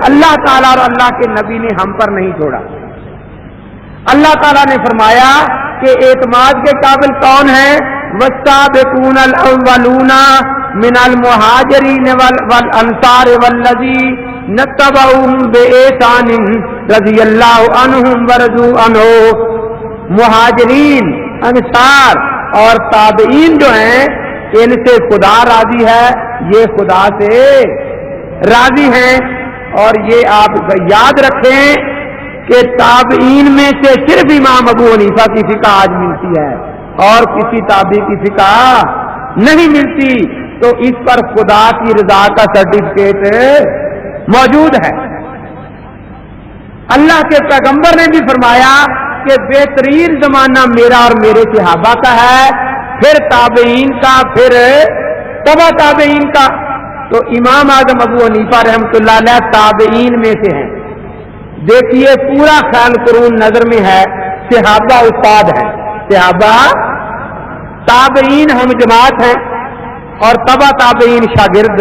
اللہ تعالیٰ اور اللہ کے نبی نے ہم پر نہیں چھوڑا. اللہ تعالیٰ نے فرمایا کہ اعتماد کے قابل کون ہے؟ والسابقون الاولون من المہاجرین والانصار والذین اتبعوہم بإحسان رضی اللہ عنہم ورضوا عنہ. مہاجرین، انصار اور تابعین جو ہیں ان سے خدا راضی ہے، یہ خدا سے راضی ہیں. اور یہ آپ یاد رکھیں کہ تابعین میں سے صرف امام ابو حنیفہ کی فقہ آج ملتی ہے اور کسی تابعی کی فقہ نہیں ملتی. تو اس پر خدا کی رضا کا سرٹیفکیٹ موجود ہے. اللہ کے پیغمبر نے بھی فرمایا کہ بہترین زمانہ میرا اور میرے صحابہ کا ہے، پھر تابعین کا، پھر تبع تابعین کا. تو امام اعظم ابو حنیفہ رحمۃ اللہ علیہ تابعین میں سے ہیں. دیکھیے پورا خیال قرون نظر میں ہے، صحابہ استاد ہیں، صحابہ تابعین ہم جماعت ہیں، اور تبع تابعین شاگرد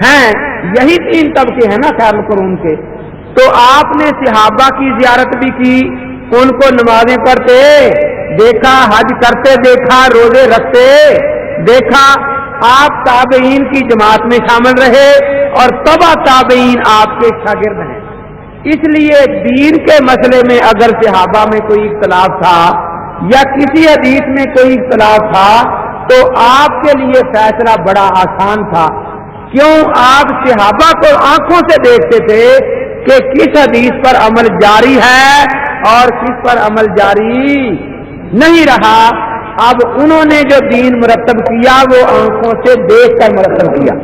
ہیں. یہی 3 طبقے ہیں نا خیال قرون کے. تو آپ نے صحابہ کی زیارت بھی کی، ان کو نمازیں پڑھتے دیکھا، حج کرتے دیکھا، روزے رکھتے دیکھا. آپ تابعین کی جماعت میں شامل رہے اور تبع تابعین آپ کے شاگرد ہیں. اس لیے دین کے مسئلے میں اگر صحابہ میں کوئی اختلاف تھا یا کسی حدیث میں کوئی اختلاف تھا تو آپ کے لیے فیصلہ بڑا آسان تھا. کیوں؟ آپ صحابہ کو آنکھوں سے دیکھتے تھے کہ کس حدیث پر عمل جاری ہے اور کس پر عمل جاری نہیں رہا. اب انہوں نے جو دین مرتب کیا وہ آنکھوں سے دیکھ کر مرتب کیا.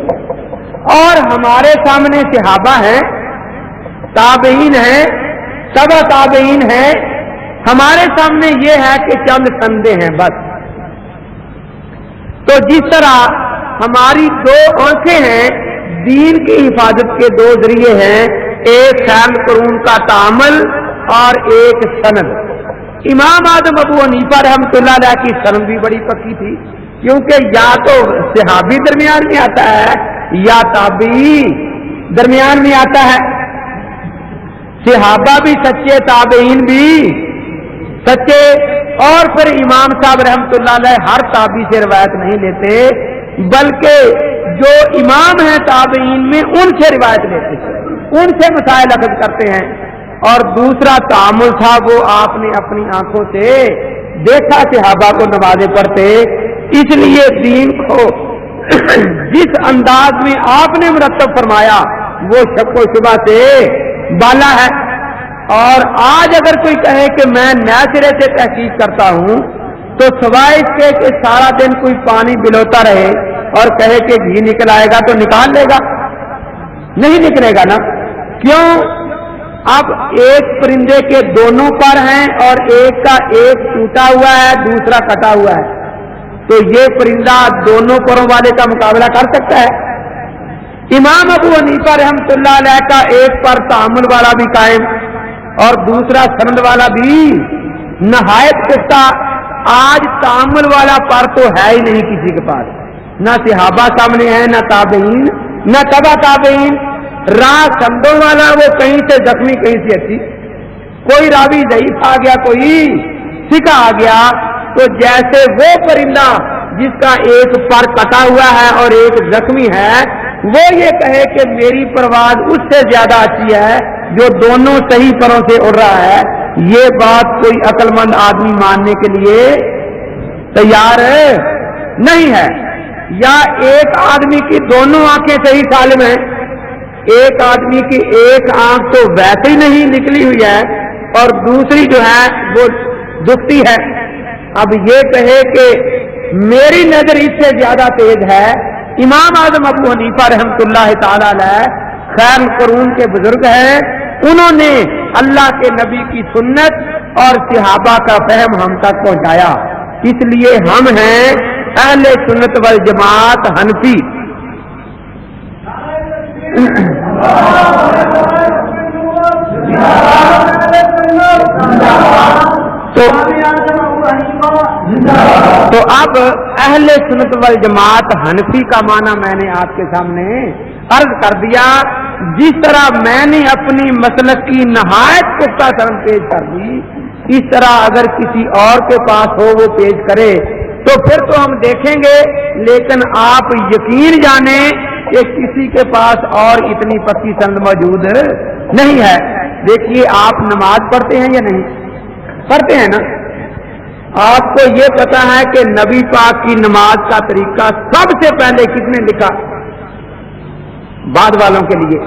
اور ہمارے سامنے صحابہ ہیں، تابعین ہیں، تبع تابعین ہیں. ہمارے سامنے یہ ہے کہ چند سندیں ہیں بس. تو جس طرح ہماری 2 آنکھیں ہیں، دین کی حفاظت کے 2 ذریعے ہیں، ایک خیال قرون کا تعامل اور ایک سند. امام اعظم ابو حنیفہ رحمۃ اللہ علیہ کی سند بھی بڑی پکی تھی، کیونکہ یا تو صحابی درمیان میں آتا ہے یا تابعی درمیان میں آتا ہے. صحابہ بھی سچے، تابعین بھی سچے، اور پھر امام صاحب رحمۃ اللہ علیہ ہر تابعی سے روایت نہیں لیتے، بلکہ جو امام ہیں تابعین میں ان سے روایت لیتے ہیں، ان سے مسائل اخذ کرتے ہیں. اور دوسرا تعامل تھا وہ آپ نے اپنی آنکھوں سے دیکھا صحابہ کو نمازیں پڑھتے، اس لیے دین کو جس انداز میں آپ نے مرتب فرمایا وہ شک و شبہ سے بالا ہے. اور آج اگر کوئی کہے کہ میں نئے سرے سے تحقیق کرتا ہوں تو سوائے اس کے کہ سارا دن کوئی پانی بلوتا رہے اور کہے کہ گھی نکل آئے گا تو نکال لے گا؟ نہیں نکلے گا نا. کیوں؟ اب ایک پرندے کے دونوں پر ہیں اور ایک کا ایک ٹوٹا ہوا ہے دوسرا کٹا ہوا ہے، تو یہ پرندہ دونوں پروں والے کا مقابلہ کر سکتا ہے؟ امام ابو حنیفہ رحمۃ اللہ علیہ کا ایک پر تعامل والا بھی قائم اور دوسرا سند والا بھی نہایت پختہ. آج تعامل والا پر تو ہے ہی نہیں کسی کے پاس، نہ صحابہ سامنے ہیں، نہ تابعین، نہ تبع تابعین. راہ سندوں والا وہ کہیں سے زخمی کہیں سے اچھی، کوئی راوی ضعیف آ گیا کوئی سکھا آ گیا، تو جیسے وہ پرندہ جس کا ایک پر کٹا ہوا ہے اور ایک زخمی ہے وہ یہ کہے کہ میری پرواز اس سے زیادہ اچھی ہے جو دونوں صحیح پروں سے اڑ رہا ہے، یہ بات کوئی عقل مند آدمی ماننے کے لیے تیار نہیں ہے. یا ایک آدمی کی دونوں آنکھیں صحیح سالم ہیں، ایک آدمی کی ایک آنکھ تو ویسے ہی نہیں نکلی ہوئی ہے اور دوسری جو ہے وہ دکھتی ہے. اب یہ کہے کہ میری نظر اس سے زیادہ تیز ہے. امام اعظم ابو حنیفہ رحمۃ اللہ تعالی علیہ خیر القرون کے بزرگ ہیں، انہوں نے اللہ کے نبی کی سنت اور صحابہ کا فہم ہم تک پہنچایا، اس لیے ہم ہیں اہل سنت والجماعت حنفی. تو اب اہل سنت والجماعت حنفی کا معنی میں نے آپ کے سامنے عرض کر دیا. جس طرح میں نے اپنی مسلک کی نہایت پختہ سند پیش کر دی، اس طرح اگر کسی اور کے پاس ہو وہ پیش کرے تو پھر تو ہم دیکھیں گے، لیکن آپ یقین جانیں کہ کسی کے پاس اور اتنی پکی سند موجود نہیں ہے. دیکھیے آپ نماز پڑھتے ہیں یا نہیں پڑھتے ہیں نا؟ آپ کو یہ پتا ہے کہ نبی پاک کی نماز کا طریقہ سب سے پہلے کس نے لکھا؟ بعد والوں کے لیے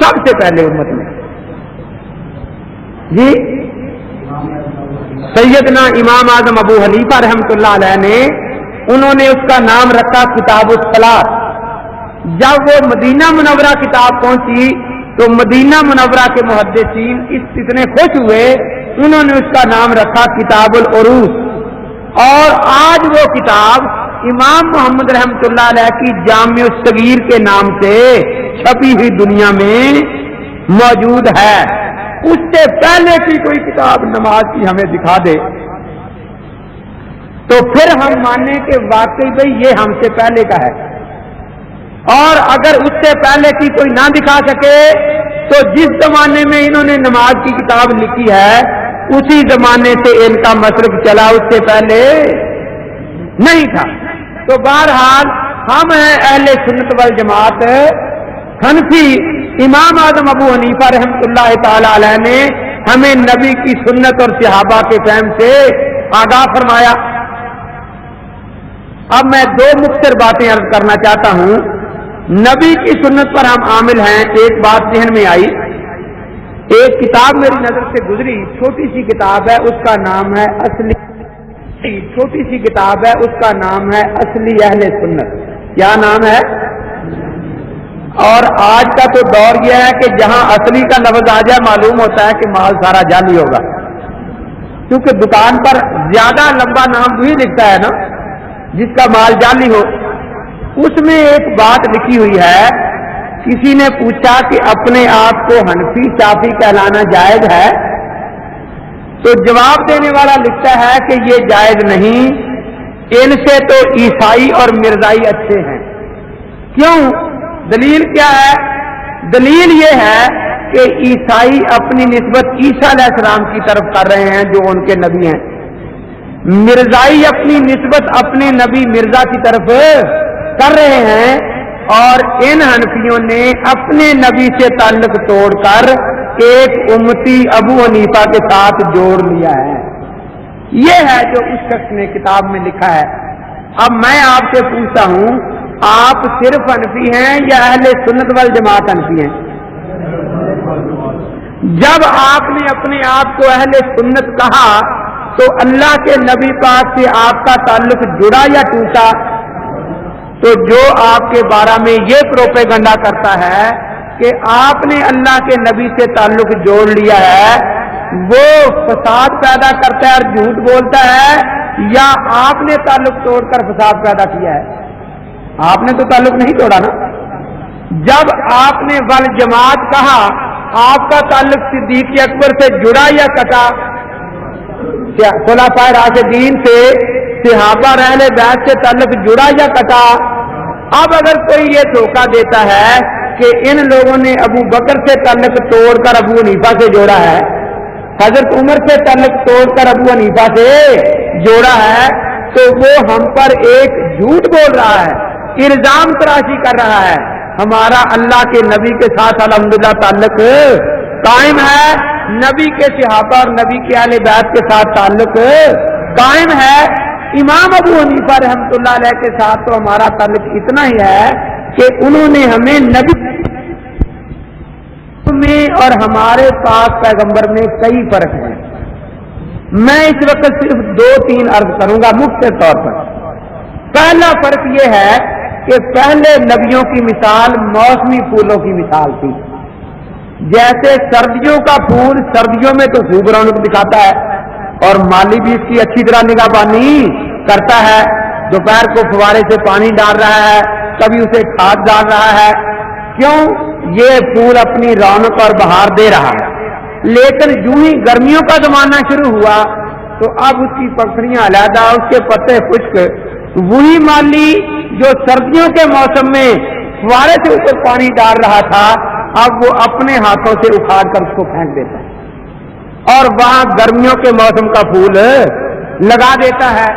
سب سے پہلے امت میں جی سیدنا امام اعظم ابو حنیفہ رحمۃ اللہ علیہ نے، انہوں نے اس کا نام رکھا کتاب الصلاۃ. جب وہ مدینہ منورہ کتاب پہنچی تو مدینہ منورہ کے محدثین اتنے خوش ہوئے، انہوں نے اس کا نام رکھا کتاب العروس. اور آج وہ کتاب امام محمد رحمۃ اللہ علیہ کی جامع الصغیر کے نام سے چھپی ہوئی دنیا میں موجود ہے. اس سے پہلے کی کوئی کتاب نماز کی ہمیں دکھا دے تو پھر ہم مانیں کہ واقعی بھئی یہ ہم سے پہلے کا ہے. اور اگر اس سے پہلے کی کوئی نہ دکھا سکے تو جس زمانے میں انہوں نے نماز کی کتاب لکھی ہے اسی زمانے سے ان کا مسلک چلا، اس سے پہلے نہیں تھا. تو بہرحال ہم ہیں اہل سنت والجماعت حنفی. امام اعظم ابو حنیفہ رحمۃ اللہ تعالی علیہ نے ہمیں نبی کی سنت اور صحابہ کے فہم سے آگاہ فرمایا. اب میں دو مختصر باتیں عرض کرنا چاہتا ہوں. نبی کی سنت پر ہم عامل ہیں. ایک بات ذہن میں آئی، ایک کتاب میری نظر سے گزری، چھوٹی سی کتاب ہے، اس کا نام ہے اصلی اہل سنت. کیا نام ہے؟ اور آج کا تو دور یہ ہے کہ جہاں اصلی کا لفظ آ جائے معلوم ہوتا ہے کہ مال سارا جعلی ہوگا، کیونکہ دکان پر زیادہ لمبا نام وہی لکھتا ہے نا جس کا مال جعلی ہو. اس میں ایک بات لکھی ہوئی ہے، کسی نے پوچھا کہ اپنے آپ کو حنفی شافعی کہلانا جائز ہے؟ تو جواب دینے والا لکھتا ہے کہ یہ جائز نہیں، ان سے تو عیسائی اور مرزائی اچھے ہیں. کیوں؟ دلیل کیا ہے؟ دلیل یہ ہے کہ عیسائی اپنی نسبت عیسیٰ علیہ السلام کی طرف کر رہے ہیں جو ان کے نبی ہیں، مرزائی اپنی نسبت اپنے نبی مرزا کی طرف کر رہے ہیں، اور ان حنفیوں نے اپنے نبی سے تعلق توڑ کر ایک امتی ابو حنیفہ کے ساتھ جوڑ لیا ہے۔ یہ ہے جو اس شخص نے کتاب میں لکھا ہے۔ اب میں آپ سے پوچھتا ہوں، آپ صرف حنفی ہیں یا اہل سنت والجماعت حنفی ہیں؟ جب آپ نے اپنے آپ کو اہل سنت کہا تو اللہ کے نبی پاک سے آپ کا تعلق جڑا یا ٹوٹا؟ تو جو آپ کے بارے میں یہ پروپیگنڈا کرتا ہے کہ آپ نے اللہ کے نبی سے تعلق جوڑ لیا ہے، وہ فساد پیدا کرتا ہے اور جھوٹ بولتا ہے، یا آپ نے تعلق توڑ کر فساد پیدا کیا ہے؟ آپ نے تو تعلق نہیں توڑا نا۔ جب آپ نے والجماعت کہا، آپ کا تعلق صدیق اکبر سے جڑا یا کٹا؟ خلفائے راشدین سے، صحابہ اہل بیت سے تعلق جڑا یا کٹا؟ اب اگر کوئی یہ دھوکہ دیتا ہے کہ ان لوگوں نے ابو بکر سے تعلق توڑ کر ابو حنیفہ سے جوڑا ہے، حضرت عمر سے تعلق توڑ کر ابو حنیفہ سے جوڑا ہے، تو وہ ہم پر ایک جھوٹ بول رہا ہے، الزام تراشی کر رہا ہے۔ ہمارا اللہ کے نبی کے ساتھ الحمدللہ تعلق قائم ہے، نبی کے صحابہ اور نبی کے اہل بیت کے ساتھ تعلق قائم ہے۔ امام ابو حنیفہ رحمۃ اللہ علیہ کے ساتھ تو ہمارا تعلق اتنا ہی ہے کہ انہوں نے ہمیں نبی میں اور ہمارے پاک پیغمبر میں کئی فرق ہیں۔ میں اس وقت صرف 2-3 عرض کروں گا مختصر طور پر۔ پہلا فرق یہ ہے کہ پہلے نبیوں کی مثال موسمی پھولوں کی مثال تھی، جیسے سردیوں کا پھول سردیوں میں تو خوب رونق دکھاتا ہے اور مالی بھی اس کی اچھی طرح نگہبانی کرتا ہے، دوپہر کو فوارے سے پانی ڈال رہا ہے، کبھی اسے کھاد ڈال رہا ہے، کیوں؟ یہ پھول اپنی رونق اور بہار دے رہا ہے۔ لیکن جو ہی گرمیوں کا زمانہ شروع ہوا تو اب اس کی پکھڑیاں علیحدہ، اس کے پتے خشک، وہی مالی جو سردیوں کے موسم میں فوارے سے اوپر پانی ڈال رہا تھا، اب وہ اپنے ہاتھوں سے اکھاڑ کر اس کو پھینک دیتا ہے اور وہاں گرمیوں کے موسم کا پھول لگا دیتا ہے۔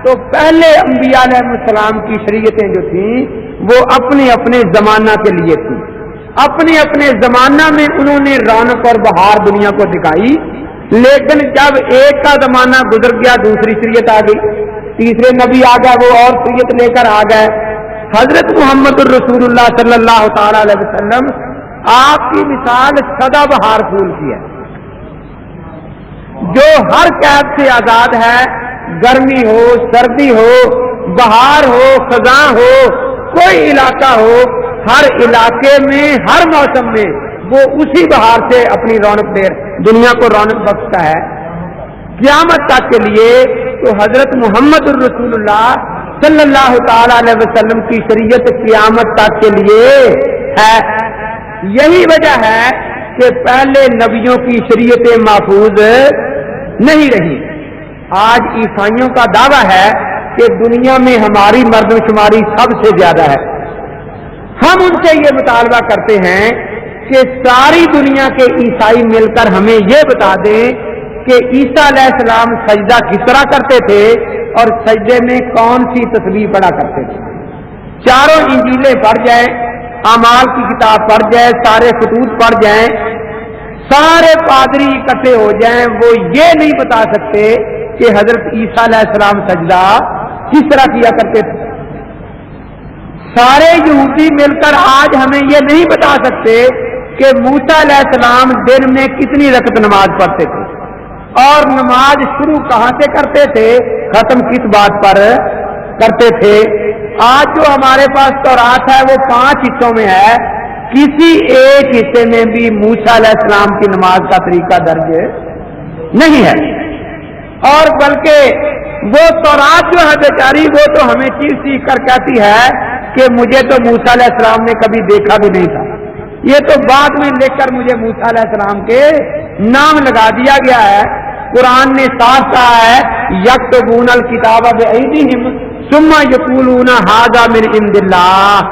تو پہلے انبیاء علیہ السلام کی شریعتیں جو تھیں وہ اپنے اپنے زمانہ کے لیے تھیں، اپنے اپنے زمانہ میں انہوں نے رونق اور بہار دنیا کو دکھائی، لیکن جب ایک کا زمانہ گزر گیا دوسری شریعت آ گئی، تیسرے نبی آ گئے، وہ اور شریعت لے کر آ گئے۔ حضرت محمد الرسول اللہ صلی اللہ تعالی علیہ وسلم، آپ کی مثال سدا بہار پھول کی ہے جو ہر قید سے آزاد ہے، گرمی ہو، سردی ہو، بہار ہو، خزاں ہو، کوئی علاقہ ہو، ہر علاقے میں ہر موسم میں وہ اسی بہار سے اپنی رونق دے دنیا کو رونق بخشتا ہے قیامت تک کے لیے۔ تو حضرت محمد الرسول اللہ صلی اللہ تعالی علیہ وسلم کی شریعت قیامت تک کے لیے ہے۔ یہی وجہ ہے کہ پہلے نبیوں کی شریعتیں محفوظ نہیں رہی۔ آج عیسائیوں کا دعویٰ ہے کہ دنیا میں ہماری مردم شماری سب سے زیادہ ہے۔ ہم ان سے یہ مطالبہ کرتے ہیں کہ ساری دنیا کے عیسائی مل کر ہمیں یہ بتا دیں کہ عیسیٰ علیہ السلام سجدہ کس طرح کرتے تھے اور سجدے میں کون سی تسبیح پڑھا کرتے تھے۔ چاروں انجیلیں پڑھ جائیں، اعمال کی کتاب پڑھ جائے، سارے خطوط پڑھ جائیں، سارے پادری اکٹھے ہو جائیں، وہ یہ نہیں بتا سکتے کہ حضرت عیسیٰ علیہ السلام سجدہ کس طرح کیا کرتے تھے۔ سارے یہودی مل کر آج ہمیں یہ نہیں بتا سکتے کہ موسیٰ علیہ السلام دن میں کتنی رکعت نماز پڑھتے تھے اور نماز شروع کہاں سے کرتے تھے، ختم کس بات پر کرتے تھے۔ آج جو ہمارے پاس تورات ہے وہ 5 حصوں میں ہے، کسی ایک حصے میں بھی موسیٰ علیہ السلام کی نماز کا طریقہ درج نہیں ہے، اور بلکہ وہ تورات جو ہے بیچاری وہ تو ہمیں چیخ چیخ کر کہتی ہے کہ مجھے تو موسیٰ علیہ السلام نے کبھی دیکھا بھی نہیں تھا، یہ تو بعد میں لکھ کر مجھے موسیٰ علیہ السلام کے نام لگا دیا گیا ہے۔ قرآن نے صاف کہا ہے یکتبون الکتاب بایدیہم ثم یقولون ھذا من عند اللہ،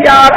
4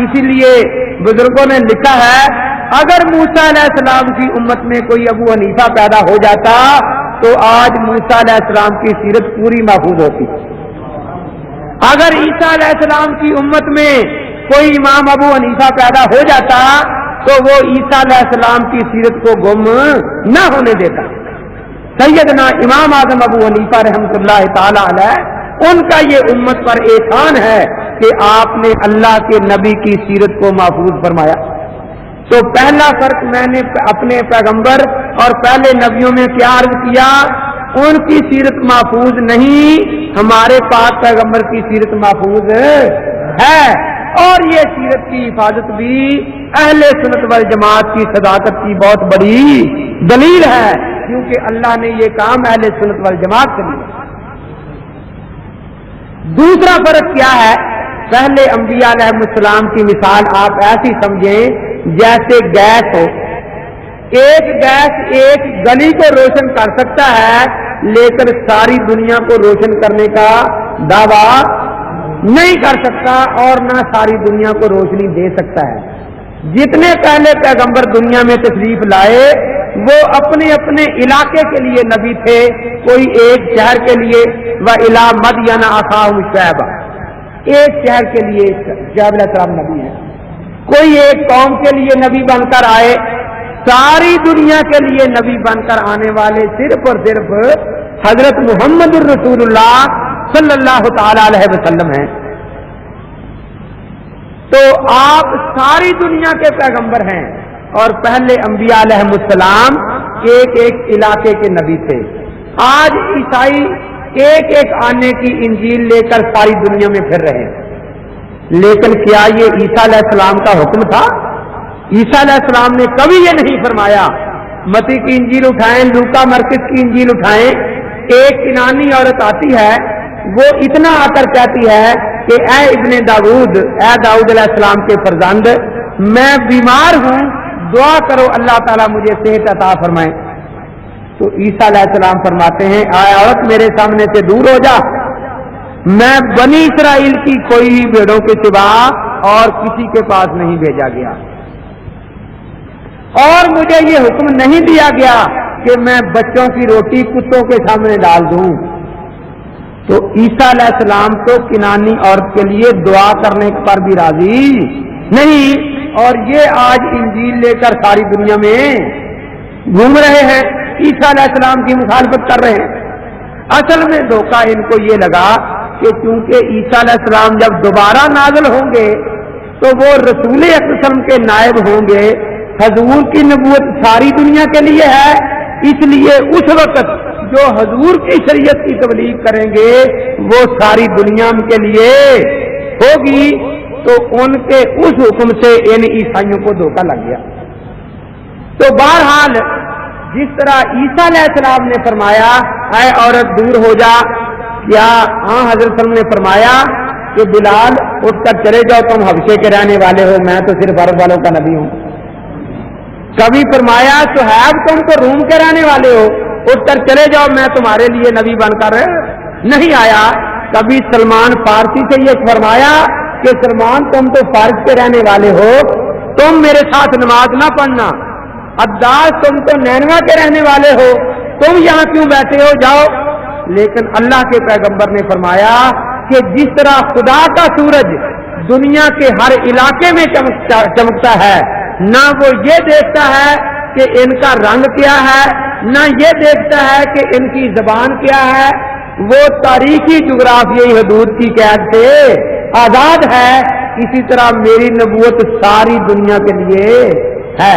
اسی لیے بزرگوں نے لکھا ہے اگر موسیٰ علیہ السلام کی امت میں کوئی ابو حنیفہ پیدا ہو جاتا تو آج موسیٰ علیہ السلام کی سیرت پوری محفوظ ہوتی. اگر عیسیٰ علیہ السلام کی امت میں کوئی امام ابو حنیفہ پیدا ہو جاتا تو وہ عیسیٰ علیہ السلام کی سیرت کو گم نہ ہونے دیتا. سیدنا امام اعظم ابو حنیفہ رحمۃ اللہ تعالی علیہ ان کا یہ امت پر احسان ہے کہ آپ نے اللہ کے نبی کی سیرت کو محفوظ فرمایا. تو پہلا فرق میں نے اپنے پیغمبر اور پہلے نبیوں میں کیا عرض کیا؟ ان کی سیرت محفوظ نہیں، ہمارے پاک پیغمبر کی سیرت محفوظ ہے. اور یہ سیرت کی حفاظت بھی اہل سنت والجماعت کی صداقت کی بہت بڑی دلیل ہے، کیونکہ اللہ نے یہ کام اہل سنت والجماعت سے لیا. دوسرا فرق کیا ہے؟ پہلے انبیاء علیہ السلام کی مثال آپ ایسی سمجھیں جیسے گیس ہو. ایک گیس ایک گلی کو روشن کر سکتا ہے لیکن ساری دنیا کو روشن کرنے کا دعویٰ نہیں کر سکتا اور نہ ساری دنیا کو روشنی دے سکتا ہے. جتنے پہلے پیغمبر دنیا میں تشریف لائے وہ اپنے اپنے علاقے کے لیے نبی تھے. کوئی ایک شہر کے لیے وَإِلَىٰ مَدْيَنَ أَخَاهُمْ شُعَيْبًا، ایک شہر کے لیے شعیب علیہ السلام نبی ہے. کوئی ایک قوم کے لیے نبی بن کر آئے. ساری دنیا کے لیے نبی بن کر آنے والے صرف اور صرف حضرت محمد الرسول اللہ صلی اللہ تعالی علیہ وسلم ہیں. تو آپ ساری دنیا کے پیغمبر ہیں اور پہلے انبیاء علیہ السلام ایک ایک علاقے کے نبی تھے. آج عیسائی ایک ایک آنے کی انجیل لے کر ساری دنیا میں پھر رہے ہیں. لیکن کیا یہ عیسیٰ علیہ السلام کا حکم تھا؟ عیسیٰ علیہ السلام نے کبھی یہ نہیں فرمایا. متی کی انجیل اٹھائیں، لوکا مرکز کی انجیل اٹھائیں، ایک کنانی عورت آتی ہے، وہ اتنا آ کر کہتی ہے کہ اے ابن داؤد، اے داؤد علیہ السلام کے فرزند، میں بیمار ہوں، دعا کرو اللہ تعالیٰ مجھے صحت عطا فرمائے. تو عیسیٰ علیہ السلام فرماتے ہیں اے عورت میرے سامنے سے دور ہو جا، میں بنی اسرائیل کی کوئی بھیڑوں کے سوا اور کسی کے پاس نہیں بھیجا گیا اور مجھے یہ حکم نہیں دیا گیا کہ میں بچوں کی روٹی کتوں کے سامنے ڈال دوں. تو عیسیٰ علیہ السلام تو کنانی عورت کے لیے دعا کرنے پر بھی راضی نہیں، اور یہ آج انجیل لے کر ساری دنیا میں گھوم رہے ہیں، عیسیٰ علیہ السلام کی مخالفت کر رہے ہیں. اصل میں دھوکہ ان کو یہ لگا کہ چونکہ عیسیٰ علیہ السلام جب دوبارہ نازل ہوں گے تو وہ رسول اکرم کے نائب ہوں گے. حضور کی نبوت ساری دنیا کے لیے ہے، اس لیے اس وقت جو حضور کی شریعت کی تبلیغ کریں گے وہ ساری دنیا کے لیے ہوگی. تو ان کے اس حکم سے ان عیسائیوں کو دھوکہ لگ گیا. تو بہرحال جس طرح عیسیٰ علیہ السلام نے فرمایا اے عورت دور ہو جا، کیا حضرت صلی اللہ علیہ وسلم نے فرمایا کہ بلال اٹھ کر چلے جاؤ، تم حبشے کے رہنے والے ہو، میں تو صرف عرب والوں کا نبی ہوں؟ کبھی فرمایا صہیب تم تو روم کے رہنے والے ہو، اٹھ کر چلے جاؤ میں تمہارے لیے نبی بن کر نہیں آیا؟ کبھی سلمان فارسی سے یہ فرمایا کہ سلمان تم تو فارس کے رہنے والے ہو، تم میرے ساتھ نماز نہ پڑھنا؟ عباس تم تو نینوا کے رہنے والے ہو، تم یہاں کیوں بیٹھے ہو، جاؤ. لیکن اللہ کے پیغمبر نے فرمایا کہ جس طرح خدا کا سورج دنیا کے ہر علاقے میں چمکتا ہے، نہ وہ یہ دیکھتا ہے کہ ان کا رنگ کیا ہے، نہ یہ دیکھتا ہے کہ ان کی زبان کیا ہے، وہ تاریخی جغرافیائی حدود کی قید سے آزاد ہے. اسی طرح میری نبوت ساری دنیا کے لیے ہے.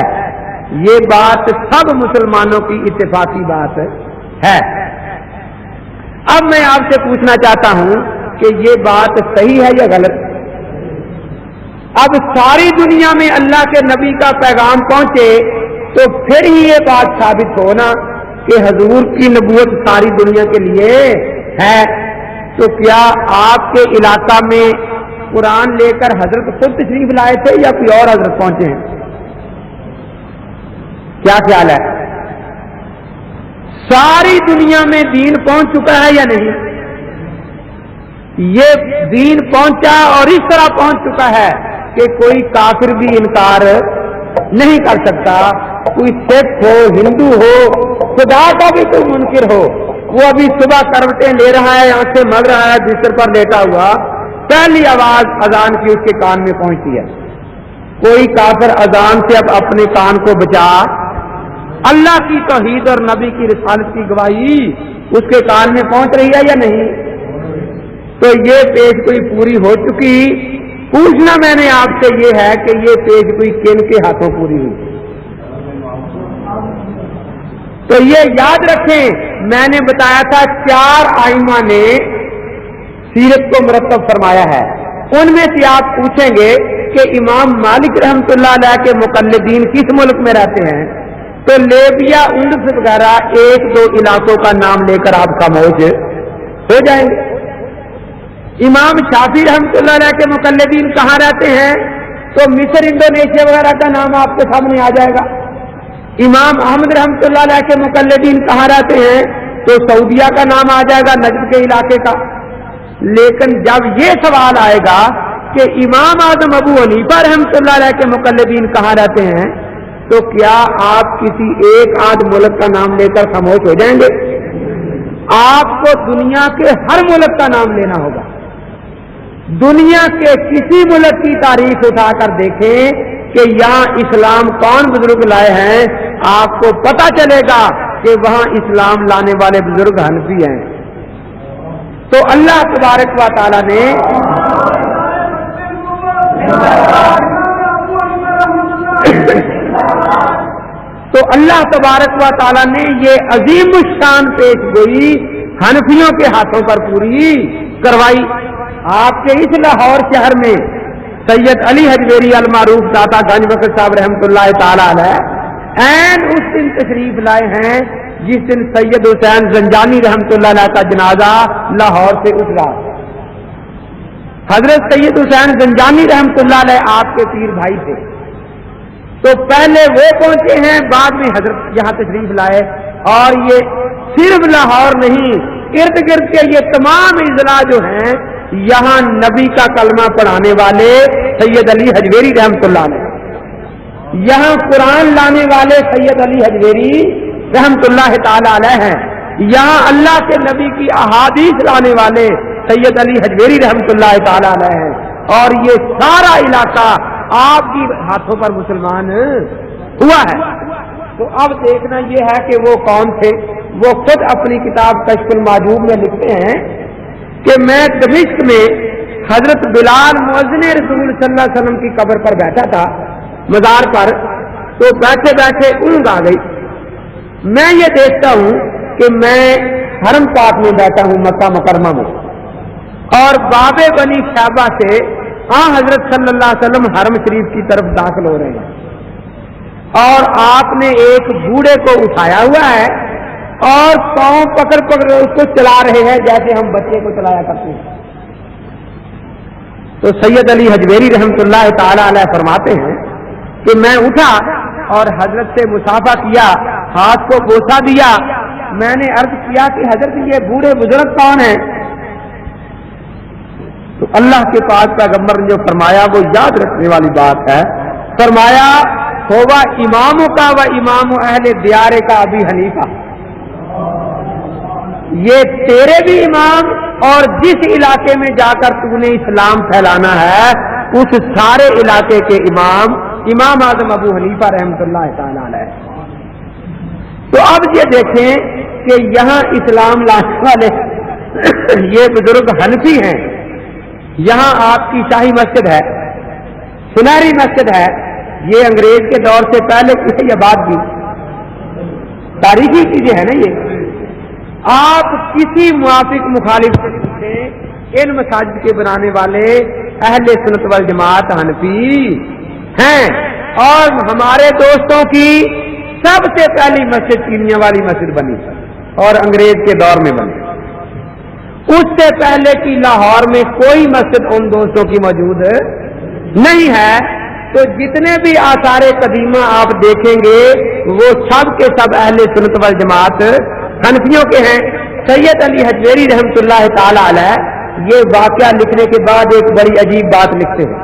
یہ بات سب مسلمانوں کی اتفاقی بات ہے. اب میں آپ سے پوچھنا چاہتا ہوں کہ یہ بات صحیح ہے یا غلط؟ اب ساری دنیا میں اللہ کے نبی کا پیغام پہنچے تو پھر ہی یہ بات ثابت ہونا کہ حضور کی نبوت ساری دنیا کے لیے ہے. تو کیا آپ کے علاقہ میں قرآن لے کر حضرت خود تشریف لائے تھے یا کوئی اور حضرت پہنچے ہیں؟ کیا خیال ہے؟ ساری دنیا میں دین پہنچ چکا ہے یا نہیں؟ یہ دین پہنچا اور اس طرح پہنچ چکا ہے کہ کوئی کافر بھی انکار نہیں کر سکتا. کوئی سکھ ہو، ہندو ہو، خدا کا بھی کوئی منکر ہو، وہ ابھی صبح کروٹیں لے رہا ہے، آنکھیں مل رہا ہے، بستر پر لیٹا ہوا، پہلی آواز اذان کی اس کے کان میں پہنچتی ہے. کوئی کافر اذان سے اب اپنے کان کو بچا، اللہ کی توحید اور نبی کی رسالت کی گواہی اس کے کان میں پہنچ رہی ہے یا نہیں؟ تو یہ پیش گوئی پوری ہو چکی. پوچھنا میں نے آپ سے یہ ہے کہ یہ پیش گوئی کن کے ہاتھوں پوری ہوئی؟ تو یہ یاد رکھیں، میں نے بتایا تھا 4 آئمہ نے سیرت کو مرتب فرمایا ہے. ان میں سے آپ پوچھیں گے کہ امام مالک رحمۃ اللہ علیہ کے مقلدین کس ملک میں رہتے ہیں، تو لیبیا، اندس وغیرہ 1-2 علاقوں کا نام لے کر آپ خاموش ہو جائیں گے. امام شافعی رحمۃ اللہ علیہ کے مقلدین کہاں رہتے ہیں، تو مصر، انڈونیشیا وغیرہ کا نام آپ کے سامنے آ جائے گا. امام احمد رحمۃ اللہ علیہ کے مقلدین کہاں رہتے ہیں، تو سعودیہ کا نام آ جائے گا، نجد کے علاقے کا. لیکن جب یہ سوال آئے گا کہ امام اعظم ابو حنیفہ رحمۃ اللہ علیہ کے مقلدین کہاں رہتے ہیں، تو کیا آپ کسی ایک آدھ ملک کا نام لے کر خاموش ہو جائیں گے؟ آپ کو دنیا کے ہر ملک کا نام لینا ہوگا. دنیا کے کسی ملک کی تاریخ اٹھا کر دیکھیں کہ یہاں اسلام کون بزرگ لائے ہیں، آپ کو پتہ چلے گا کہ وہاں اسلام لانے والے بزرگ حنفی ہیں. تو اللہ تبارک و تعالیٰ نے یہ عظیم الشان پیش گوئی حنفیوں کے ہاتھوں پر پوری کروائی. آپ کے اس لاہور شہر میں سید علی حجویری المعروف داتا گنج بخش صاحب رحمۃ اللہ تعالی علیہ عین اس دن تشریف لائے ہیں جس دن سید حسین زنجانی رحمۃ اللہ علیہ کا جنازہ لاہور سے اترا. حضرت سید حسین زنجانی رحمۃ اللہ علیہ آپ کے پیر بھائی تھے. تو پہلے وہ پہنچے ہیں، بعد میں حضرت یہاں تشریف لائے. اور یہ صرف لاہور نہیں، ارد گرد کے یہ تمام اضلاع جو ہیں، یہاں نبی کا کلمہ پڑھانے والے سید علی حجویری رحمۃ اللہ علیہ، یہاں قرآن لانے والے سید علی حجویری رحمۃ اللہ تعالی علیہ ہیں، یہاں اللہ کے نبی کی احادیث لانے والے سید علی حجویری رحمۃ اللہ تعالی علیہ ہیں. اور یہ سارا علاقہ آپ کی ہاتھوں پر مسلمان ہوا ہے. تو اب دیکھنا یہ ہے کہ وہ کون تھے. وہ خود اپنی کتاب کشف المعجوب میں لکھتے ہیں کہ میں دمشق میں حضرت بلال مؤذن رسول صلی اللہ علیہ وسلم کی قبر پر بیٹھا تھا، مزار پر. تو بیٹھے بیٹھے اونگ آ گئی. میں یہ دیکھتا ہوں کہ میں حرم پاک میں بیٹھا ہوں مکہ مکرمہ میں، اور باب بنی شیبہ سے حضرت صلی اللہ علیہ وسلم حرم شریف کی طرف داخل ہو رہے ہیں. اور آپ نے ایک بوڑھے کو اٹھایا ہوا ہے اور پاؤں پکڑ پکڑ اس کو چلا رہے ہیں جیسے ہم بچے کو چلایا کرتے ہیں. تو سید علی حجویری رحمۃ اللہ تعالی علیہ فرماتے ہیں کہ میں اٹھا اور حضرت سے مصافحہ کیا، ہاتھ کو بوسہ دیا. میں نے عرض کیا کہ حضرت یہ بوڑھے بزرگ کون ہیں؟ تو اللہ کے پاک پیغمبر نے جو فرمایا وہ یاد رکھنے والی بات ہے. فرمایا ہوگا اماموں کا و امام اہل دیار کا ابی حنیفہ، یہ تیرے بھی امام اور جس علاقے میں جا کر تو نے اسلام پھیلانا ہے اس سارے علاقے کے امام اعظم ابو حنیفہ رحمۃ اللہ تعالی علیہ. تو اب یہ دیکھیں کہ یہاں اسلام لانے والے یہ بزرگ حنفی ہیں. یہاں آپ کی شاہی مسجد ہے، سنہری مسجد ہے. یہ انگریز کے دور سے پہلے کی یا بعد کی تاریخی چیزیں ہیں نا. یہ آپ کسی موافق مخالف سے پوچھیں، ان مساجد کے بنانے والے اہل سنت والجماعت حنفی ہیں. اور ہمارے دوستوں کی سب سے پہلی مسجد چینیاں والی مسجد بنی اور انگریز کے دور میں بنی. اس سے پہلے کی لاہور میں کوئی مسجد ان دوستوں کی موجود نہیں ہے. تو جتنے بھی آثار قدیمہ آپ دیکھیں گے وہ سب کے سب اہل سنت والجماعت حنفیوں کے ہیں. سید علی حجویری رحمۃ اللہ تعالی علیہ یہ واقعہ لکھنے کے بعد ایک بڑی عجیب بات لکھتے ہیں.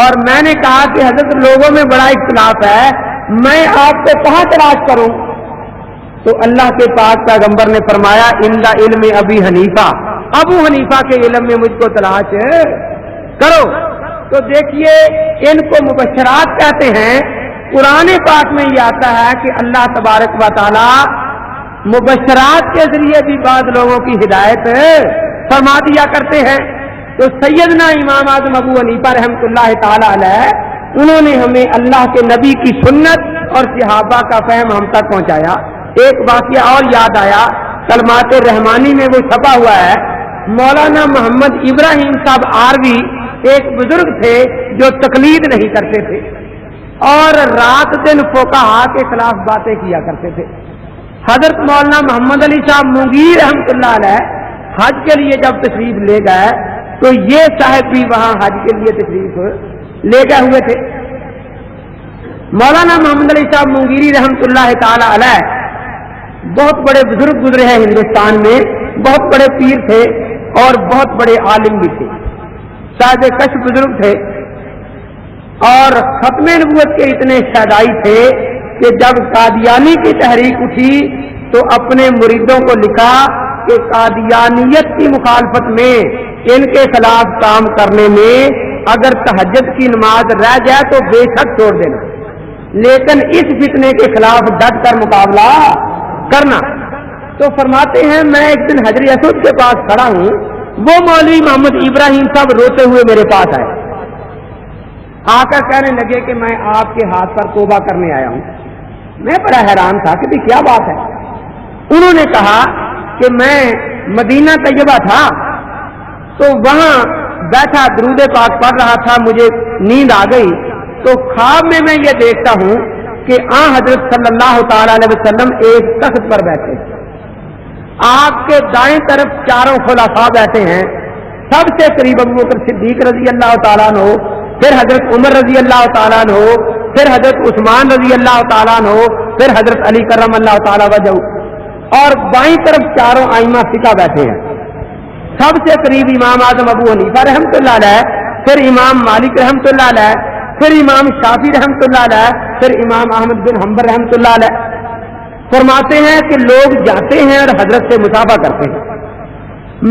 اور میں نے کہا کہ حضرت لوگوں میں بڑا اختلاف ہے، میں آپ کو کہاں تلاش کروں؟ تو اللہ کے پاک پیغمبر نے فرمایا اندا علم ابی حنیفہ، ابو حنیفہ کے علم میں مجھ کو تلاش کرو۔ تو دیکھیے ان کو مبشرات کہتے ہیں۔ قرآن پاک میں یہ آتا ہے کہ اللہ تبارک و تعالی مبشرات کے ذریعے بھی بعض لوگوں کی ہدایت فرما دیا کرتے ہیں۔ تو سیدنا امام اعظم ابو حنیفہ رحمۃ اللہ تعالی علیہ انہوں نے ہمیں اللہ کے نبی کی سنت اور صحابہ کا فہم ہم تک پہنچایا۔ ایک واقعہ اور یاد آیا، کلمات رحمانی میں وہ چھپا ہوا ہے، مولانا محمد ابراہیم صاحب آروی ایک بزرگ تھے جو تقلید نہیں کرتے تھے اور رات دن فقہا کے خلاف باتیں کیا کرتے تھے۔ حضرت مولانا محمد علی صاحب مغیر رحمۃ اللہ علیہ حج کے لیے جب تشریف لے گئے تو یہ صاحب بھی وہاں حج کے لیے تشریف لے گئے ہوئے تھے۔ مولانا محمد علی صاحب مغیری رحمۃ اللہ تعالی علیہ بہت بڑے بزرگ گزرے ہیں ہندوستان میں، بہت بڑے پیر تھے اور بہت بڑے عالم بھی تھے، صاحب کش بزرگ تھے اور ختم نبوت کے اتنے شہدائی تھے کہ جب قادیانی کی تحریک اٹھی تو اپنے مریدوں کو لکھا کہ قادیانیت کی مخالفت میں ان کے خلاف کام کرنے میں اگر تہجد کی نماز رہ جائے تو بے شک چھوڑ دینا، لیکن اس فتنے کے خلاف ڈٹ کر مقابلہ کرنا۔ تو فرماتے ہیں میں ایک دن حجر اسود کے پاس کھڑا ہوں، وہ مولوی محمد ابراہیم صاحب روتے ہوئے میرے پاس آئے، آ کر کہنے لگے کہ میں آپ کے ہاتھ پر توبہ کرنے آیا ہوں۔ میں بڑا حیران تھا کہ کیا بات ہے۔ انہوں نے کہا کہ میں مدینہ طیبہ تھا تو وہاں بیٹھا درود پاک پڑھ رہا تھا، مجھے نیند آ گئی تو خواب میں یہ دیکھتا ہوں کہ حضرت صلی اللہ تعالی علیہ وسلم ایک تخت پر بیٹھے، آپ کے دائیں طرف چاروں خلفاء بیٹھے ہیں، سب سے قریب ابو بکر صدیق رضی اللہ تعالیٰ عنہ، پھر حضرت عمر رضی اللہ تعالیٰ عنہ، پھر حضرت عثمان رضی اللہ تعالیٰ عنہ، پھر حضرت علی کرم اللہ تعالیٰ وجہ، اور بائیں طرف چاروں ائمہ فقہ بیٹھے ہیں، سب سے قریب امام اعظم ابو حنیفہ رحمۃ اللہ علیہ، پھر امام مالک رحمۃ اللہ علیہ، پھر امام شافعی رحمۃ اللہ علیہ، پھر امام احمد بن حنبل رحمۃ اللہ علیہ۔ فرماتے ہیں کہ لوگ جاتے ہیں اور حضرت سے مصافحہ کرتے ہیں۔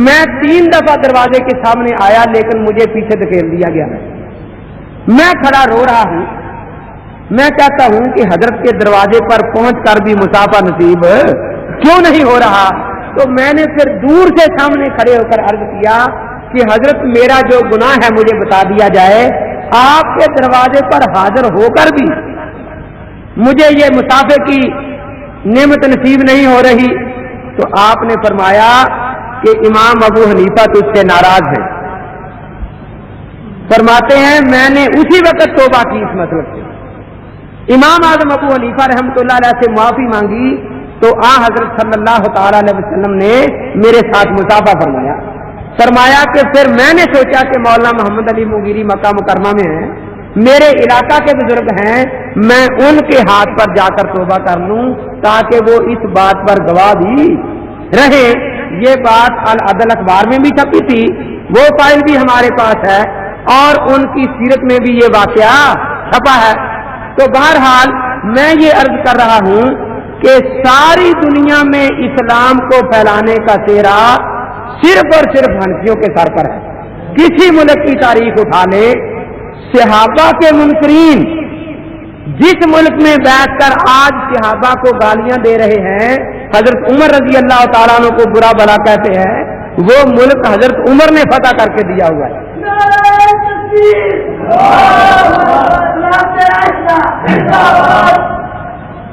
میں 3 دفعہ دروازے کے سامنے آیا لیکن مجھے پیچھے دھکیل دیا گیا، میں کھڑا رو رہا ہوں۔ میں کہتا ہوں کہ حضرت کے دروازے پر پہنچ کر بھی مصافحہ نصیب کیوں نہیں ہو رہا؟ تو میں نے پھر دور سے سامنے کھڑے ہو کر عرض کیا کہ حضرت میرا جو گناہ ہے مجھے بتا دیا جائے، آپ کے دروازے پر حاضر ہو کر بھی مجھے یہ مصافحے کی نعمت نصیب نہیں ہو رہی۔ تو آپ نے فرمایا کہ امام ابو حنیفہ تجھ سے ناراض ہیں۔ فرماتے ہیں میں نے اسی وقت توبہ کی اس مطلب سے، امام اعظم ابو حنیفہ رحمۃ اللہ علیہ سے معافی مانگی تو حضرت صلی اللہ تعالی علیہ وسلم نے میرے ساتھ مصافحہ فرمایا کہ پھر میں نے سوچا کہ مولانا محمد علی مغیری مکہ مکرمہ میں ہیں، میرے علاقہ کے بزرگ ہیں، میں ان کے ہاتھ پر جا کر توبہ کر لوں تاکہ وہ اس بات پر گواہ بھی رہے۔ یہ بات العدل اخبار میں بھی چھپی تھی، وہ فائل بھی ہمارے پاس ہے اور ان کی سیرت میں بھی یہ واقعہ چھپا ہے۔ تو بہرحال میں یہ عرض کر رہا ہوں کہ ساری دنیا میں اسلام کو پھیلانے کا سہرا صرف اور صرف حنفیوں کے سر پر ہے۔ کسی ملک کی تاریخ اٹھا لے، صحابہ کے منکرین جس ملک میں بیٹھ کر آج صحابہ کو گالیاں دے رہے ہیں، حضرت عمر رضی اللہ تعالیٰ عنہ کو برا بلا کہتے ہیں، وہ ملک حضرت عمر نے فتح کر کے دیا ہوا ہے۔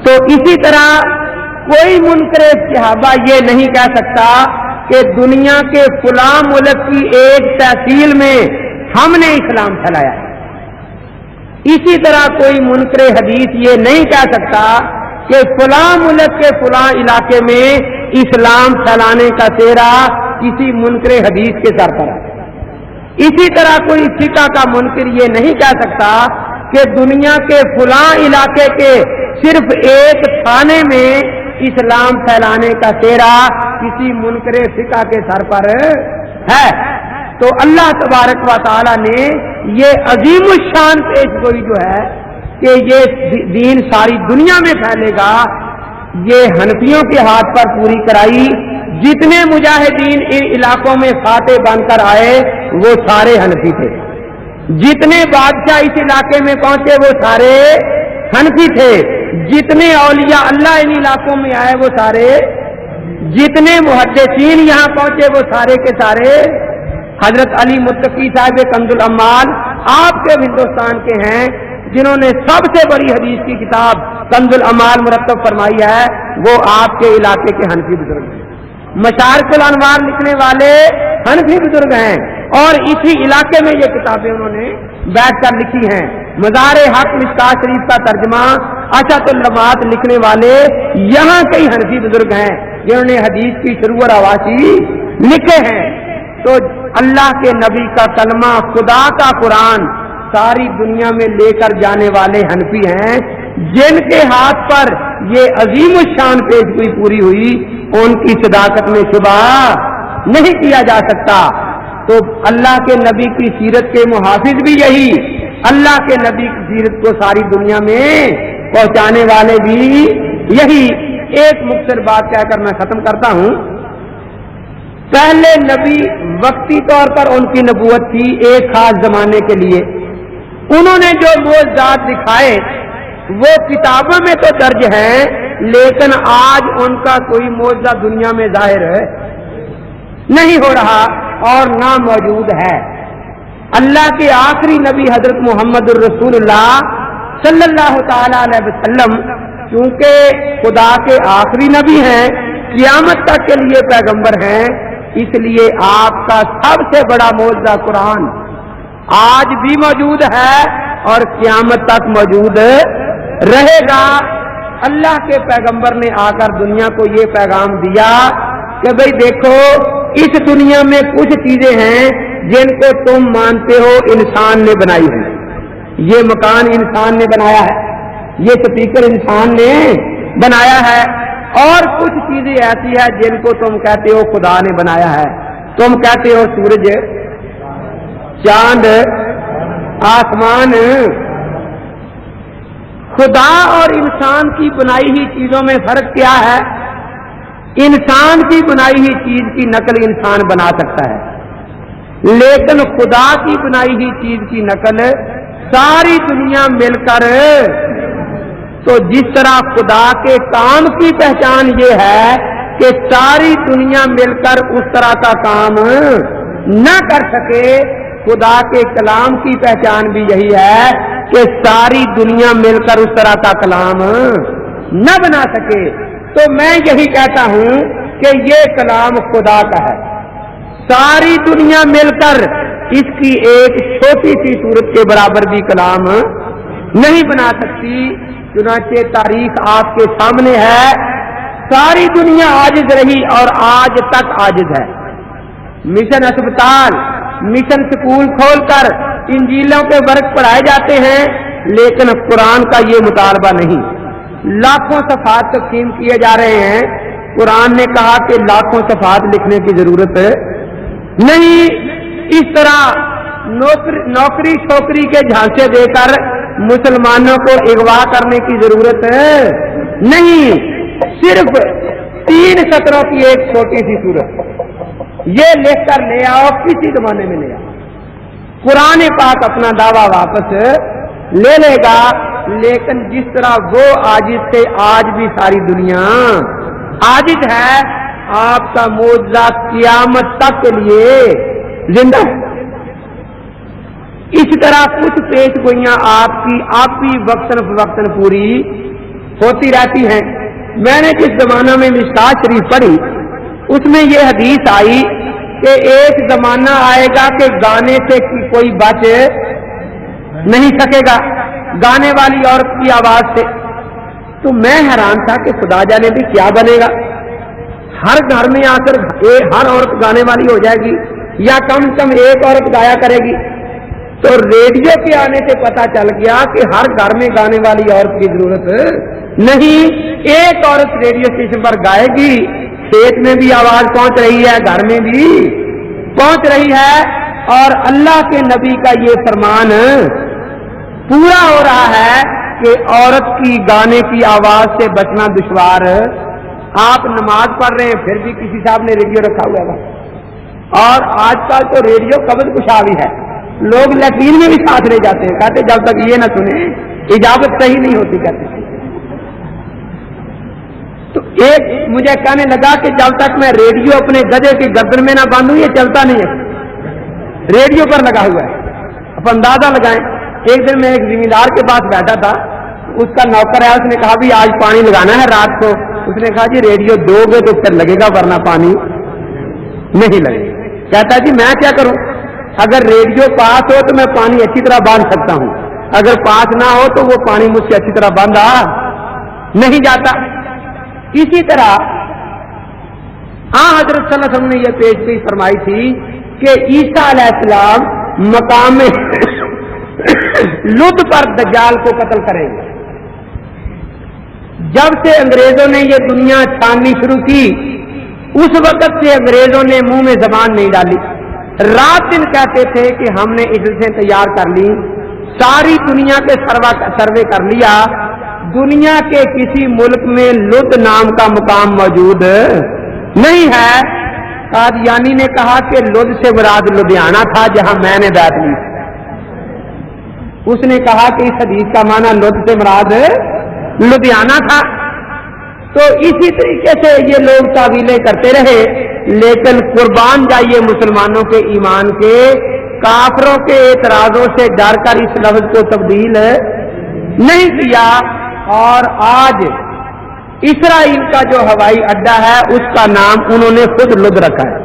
تو اسی طرح کوئی منکر صحابہ یہ نہیں کہہ سکتا کہ دنیا کے فلاں ملک کی ایک تحصیل میں ہم نے اسلام پھیلایا ہے۔ اسی طرح کوئی منکر حدیث یہ نہیں کہہ سکتا کہ فلاں ملک کے فلاں علاقے میں اسلام پھیلانے کا سہرا کسی منکر حدیث کے سر پر ہے۔ اسی طرح کوئی فقہ کا منکر یہ نہیں کہہ سکتا کہ دنیا کے فلاں علاقے کے صرف ایک تھانے میں اسلام پھیلانے کا سہرا کسی منکر فقہ کے سر پر ہے۔ تو اللہ تبارک و تعالی نے یہ عظیم الشان پیش گوئی جو ہے کہ یہ دین ساری دنیا میں پھیلے گا، یہ حنفیوں کے ہاتھ پر پوری کرائی۔ جتنے مجاہدین ان علاقوں میں فاتح بن کر آئے وہ سارے حنفی تھے، جتنے بادشاہ اس علاقے میں پہنچے وہ سارے حنفی تھے، جتنے اولیاء اللہ ان علاقوں میں آئے وہ سارے، جتنے محدثین یہاں پہنچے وہ سارے کے سارے حضرت علی متقی صاحب کنز الامال آپ کے ہندوستان کے ہیں، جنہوں نے سب سے بڑی حدیث کی کتاب کنز الامال مرتب فرمائی ہے، وہ آپ کے علاقے کے حنفی بزرگ ہیں۔ مشارق الانوار لکھنے والے حنفی بزرگ ہیں اور اسی علاقے میں یہ کتابیں انہوں نے بیٹھ کر لکھی ہیں۔ مزار حق مشکاۃ شریف کا ترجمہ اشاۃ اللمعات لکھنے والے یہاں کئی حنفی بزرگ ہیں جنہوں نے حدیث کی شروع اور آواسی لکھے ہیں۔ تو اللہ کے نبی کا کلمہ، خدا کا قرآن ساری دنیا میں لے کر جانے والے حنفی ہیں، جن کے ہاتھ پر یہ عظیم الشان پیش ہوئی پوری ہوئی، ان کی صداقت میں شبہ نہیں کیا جا سکتا۔ تو اللہ کے نبی کی سیرت کے محافظ بھی یہی، اللہ کے نبی کی سیرت کو ساری دنیا میں پہنچانے والے بھی یہی۔ ایک مختصر بات کہہ کر میں ختم کرتا ہوں۔ پہلے نبی وقتی طور پر ان کی نبوت تھی ایک خاص زمانے کے لیے، انہوں نے جو معجزات دکھائے وہ کتابوں میں تو درج ہیں، لیکن آج ان کا کوئی معجزہ دنیا میں ظاہر نہیں ہو رہا اور نہ موجود ہے۔ اللہ کے آخری نبی حضرت محمد الرسول اللہ صلی اللہ تعالی علیہ وسلم چونکہ خدا کے آخری نبی ہیں، قیامت تک کے لیے پیغمبر ہیں، اس لیے آپ کا سب سے بڑا معجزہ قرآن آج بھی موجود ہے اور قیامت تک موجود رہے گا۔ اللہ کے پیغمبر نے آ کر دنیا کو یہ پیغام دیا کہ بھئی دیکھو اس دنیا میں کچھ چیزیں ہیں جن کو تم مانتے ہو انسان نے بنائی ہے، یہ مکان انسان نے بنایا ہے، یہ سپیکر انسان نے بنایا ہے، اور کچھ چیزیں ایسی ہیں جن کو تم کہتے ہو خدا نے بنایا ہے۔ تم کہتے ہو سورج، چاند، آسمان۔ خدا اور انسان کی بنائی ہوئی چیزوں میں فرق کیا ہے؟ انسان کی بنائی ہوئی چیز کی نقل انسان بنا سکتا ہے، لیکن خدا کی بنائی ہوئی چیز کی نقل ساری دنیا مل کر، تو جس طرح خدا کے کام کی پہچان یہ ہے کہ ساری دنیا مل کر اس طرح کا کام نہ کر سکے، خدا کے کلام کی پہچان بھی یہی ہے کہ ساری دنیا مل کر اس طرح کا کلام نہ بنا سکے۔ تو میں یہی کہتا ہوں کہ یہ کلام خدا کا ہے، ساری دنیا مل کر اس کی ایک چھوٹی سی صورت کے برابر بھی کلام نہیں بنا سکتی۔ چنانچہ تاریخ آپ کے سامنے ہے، ساری دنیا عاجز رہی اور آج تک عاجز ہے۔ مشن اسپتال، مشن سکول کھول کر انجیلوں کے ورق پڑھائے جاتے ہیں، لیکن قرآن کا یہ مطالبہ نہیں۔ لاکھوں صفحات تقسیم کیے جا رہے ہیں، قرآن نے کہا کہ لاکھوں صفحات لکھنے کی ضرورت نہیں۔ اس طرح نوکری چھوکری کے جھانسے دے کر مسلمانوں کو اغوا کرنے کی ضرورت نہیں۔ صرف 3 سطروں کی ایک چھوٹی سی صورت یہ لکھ کر لے آؤ، کسی زمانے میں لے آؤ، قرآن پاک اپنا دعویٰ واپس لے لے گا۔ لیکن جس طرح وہ عاجز تھے، آج بھی ساری دنیا عاجز ہے۔ آپ کا معجزہ قیامت تک کے لیے زندہ ہے۔ اس طرح کچھ پیش گوئیاں آپ کی آپ بھی وقتاً فوقتاً پوری ہوتی رہتی ہیں۔ میں نے جس زمانہ میں مشکاۃ شریف پڑھی، اس میں یہ حدیث آئی کہ ایک زمانہ آئے گا کہ گانے سے کوئی بچ نہیں سکے گا، گانے والی عورت کی آواز سے۔ تو میں حیران تھا کہ خدا جانے بھی کیا بنے گا، ہر گھر میں آ کر ہر عورت گانے والی ہو جائے گی یا کم سے کم ایک عورت گایا کرے گی۔ تو ریڈیو کے آنے سے پتا چل گیا کہ ہر گھر میں گانے والی عورت کی ضرورت نہیں، ایک عورت ریڈیو اسٹیشن پر گائے گی، کھیت میں بھی آواز پہنچ رہی ہے، گھر میں بھی پہنچ رہی ہے، اور اللہ کے نبی کا یہ فرمان پورا ہو رہا ہے کہ عورت کی گانے کی آواز سے بچنا دشوار. آپ نماز پڑھ رہے ہیں پھر بھی کسی صاحب نے ریڈیو رکھا ہوا ہے, اور آج کل تو ریڈیو قبض کشا بھی ہے, لوگ لیٹرین میں بھی ساتھ لے جاتے ہیں, کہتے جب تک یہ نہ سنیں اجازت صحیح نہیں ہوتی. کہتے تو ایک مجھے کہنے لگا کہ جب تک میں ریڈیو اپنے گدھے کی گردن میں نہ باندھوں یہ چلتا نہیں ہے, ریڈیو پر لگا ہوا ہے. اب اندازہ لگائیں, ایک دن میں ایک زمیندار کے پاس بیٹھا تھا, اس کا نوکر ہے, اس نے کہا بھی آج پانی لگانا ہے رات کو. اس نے کہا جی ریڈیو دو گے تو پھر لگے گا ورنہ پانی نہیں لگے گا. کہتا جی میں کیا کروں, اگر ریڈیو پاس ہو تو میں پانی اچھی طرح باندھ سکتا ہوں, اگر پاس نہ ہو تو وہ پانی مجھ سے اچھی طرح باندھا نہیں جاتا. اسی طرح حضرت صلی اللہ علیہ وسلم نے یہ پیشگوئی فرمائی تھی کہ عیسیٰ علیہ السلام مقام لد پر دجال کو قتل کریں گے. جب سے انگریزوں نے یہ دنیا چھاننی شروع کی اس وقت سے انگریزوں نے منہ میں زبان نہیں ڈالی. رات دن کہتے تھے کہ ہم نے اجلسیں تیار کر لی, ساری دنیا کے سروے کر لیا, دنیا کے کسی ملک میں لد نام کا مقام موجود نہیں ہے. قادیانی نے کہا کہ لد سے مراد لدھیانہ تھا جہاں میں نے بیعت لی. اس نے کہا کہ اس حدیث کا معنی لد سے مراد لدھیانہ تھا. تو اسی طریقے سے یہ لوگ تعویلیں کرتے رہے, لیکن قربان جائیے مسلمانوں کے ایمان کے, کافروں کے اعتراضوں سے ڈر کر اس لفظ کو تبدیل نہیں کیا. اور آج اسرائیل کا جو ہوائی اڈا ہے اس کا نام انہوں نے خود لد رکھا ہے.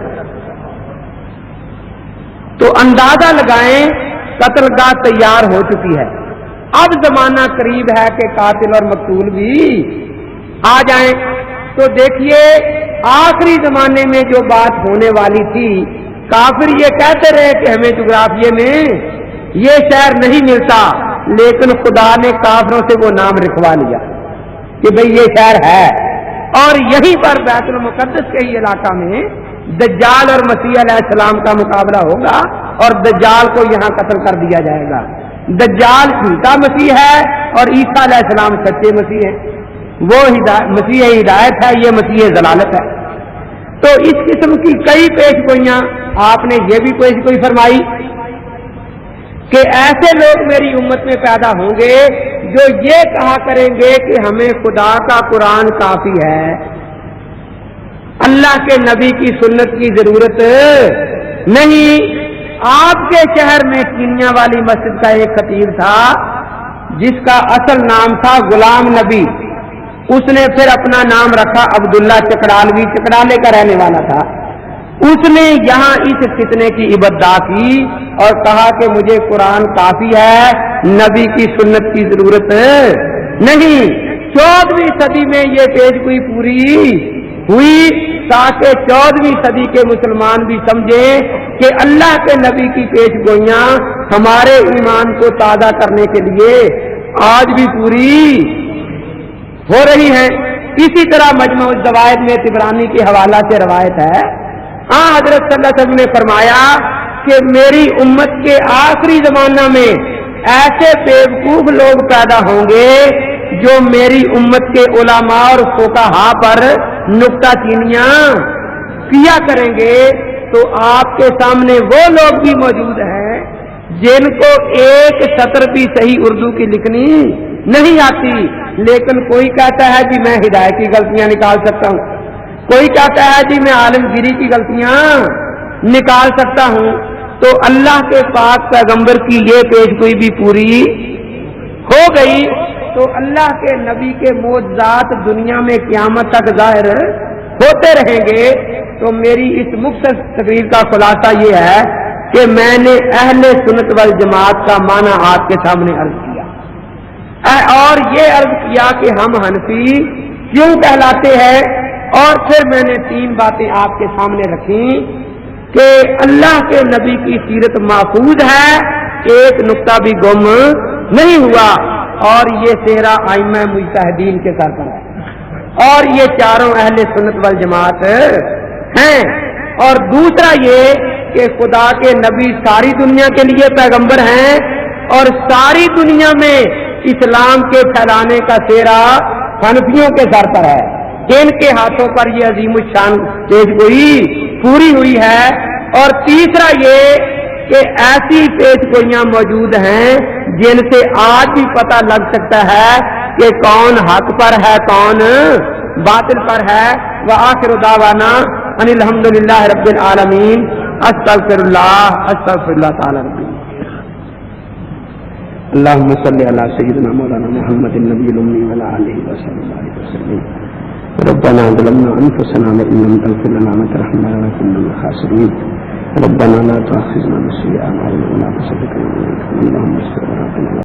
تو اندازہ لگائیں قتل گاہ تیار ہو چکی ہے. اب زمانہ قریب ہے کہ قاتل اور مقتول بھی آ جائیں. تو دیکھیے آخری زمانے میں جو بات ہونے والی تھی, کافر یہ کہتے رہے کہ ہمیں جغرافیے میں یہ شہر نہیں ملتا, لیکن خدا نے کافروں سے وہ نام رکھوا لیا کہ بھئی یہ شہر ہے. اور یہیں پر بیت المقدس کے ہی علاقہ میں دجال اور مسیح علیہ السلام کا مقابلہ ہوگا اور دجال کو یہاں قتل کر دیا جائے گا. دجال جھوٹا مسیح ہے اور عیسیٰ علیہ السلام سچے مسیح ہیں. وہ مسیح ہدایت ہے, یہ مسیح ضلالت ہے. تو اس قسم کی کئی پیش گوئیاں آپ نے یہ بھی پیش گوئی فرمائی کہ ایسے لوگ میری امت میں پیدا ہوں گے جو یہ کہا کریں گے کہ ہمیں خدا کا قرآن کافی ہے, اللہ کے نبی کی سنت کی ضرورت نہیں. آپ کے شہر میں کینیا والی مسجد کا ایک خطیب تھا جس کا اصل نام تھا غلام نبی. اس نے پھر اپنا نام رکھا عبداللہ چکڑالوی, چکڑالے کا رہنے والا تھا. اس نے یہاں اس فتنے کی ابتدا کی اور کہا کہ مجھے قرآن کافی ہے, نبی کی سنت کی ضرورت نہیں. 14ویں صدی میں یہ پیشگوئی پوری ہوئی تاکہ 14ویں صدی کے مسلمان بھی سمجھیں کہ اللہ کے نبی کی پیش گوئیاں ہمارے ایمان کو تازہ کرنے کے لیے آج بھی پوری ہو رہی ہیں. اسی طرح مجموع الزوائد میں طبرانی کے حوالہ سے روایت ہے, حضرت صلی اللہ علیہ وسلم نے فرمایا کہ میری امت کے آخری زمانہ میں ایسے بیوقوف لوگ پیدا ہوں گے جو میری امت کے علماء اور فقہا پر نکتہ چینیاں کیا کریں گے. تو آپ کے سامنے وہ لوگ بھی موجود ہیں جن کو ایک سطر بھی صحیح اردو کی لکھنی نہیں آتی, لیکن کوئی کہتا ہے جی میں ہدایت کی غلطیاں نکال سکتا ہوں, کوئی کہتا ہے جی میں عالمگیری کی غلطیاں نکال سکتا ہوں. تو اللہ کے پاک پیغمبر کی یہ پیشگوئی بھی پوری ہو گئی. تو اللہ کے نبی کے معجزات دنیا میں قیامت تک ظاہر ہوتے رہیں گے. تو میری اس مختصر تقریر کا خلاصہ یہ ہے کہ میں نے اہل سنت والجماعت کا معنی آپ کے سامنے عرض کیا, اور یہ عرض کیا کہ ہم حنفی کیوں کہلاتے ہیں, اور پھر میں نے 3 باتیں آپ کے سامنے رکھی کہ اللہ کے نبی کی سیرت محفوظ ہے, ایک نقطہ بھی گم نہیں ہوا, اور یہ صحرا ائمہ مجتہدین کے سر پر ہے, اور یہ چاروں اہل سنت والجماعت ہیں. اور دوسرا یہ کہ خدا کے نبی ساری دنیا کے لیے پیغمبر ہیں اور ساری دنیا میں اسلام کے پھیلانے کا سہرا حنفیوں کے سر پر ہے، جن کے ہاتھوں پر یہ عظیم الشان پیش گوئی پوری ہوئی ہے۔ اور تیسرا یہ کہ ایسی پیش گوئیاں موجود ہیں جن سے آج بھی پتہ لگ سکتا ہے کہ کون حق پر ہے کون باطل پر ہے۔ وآخر دعوانا ان الحمدللہ رب العالمین۔ استغفر اللہ تعالی ربی۔ اللہم صلی علی سیدنا مولانا محمد النبی الامی وعلی آلہ وصحبہ وسلم۔ ربنا ظلمنا انفسنا وان لم تغفر لنا وترحمنا لنكن من الخاسرين۔ ربنا لا تؤاخذنا بسوء اعمالنا ولا تصدق علينا اللهم اغفر لنا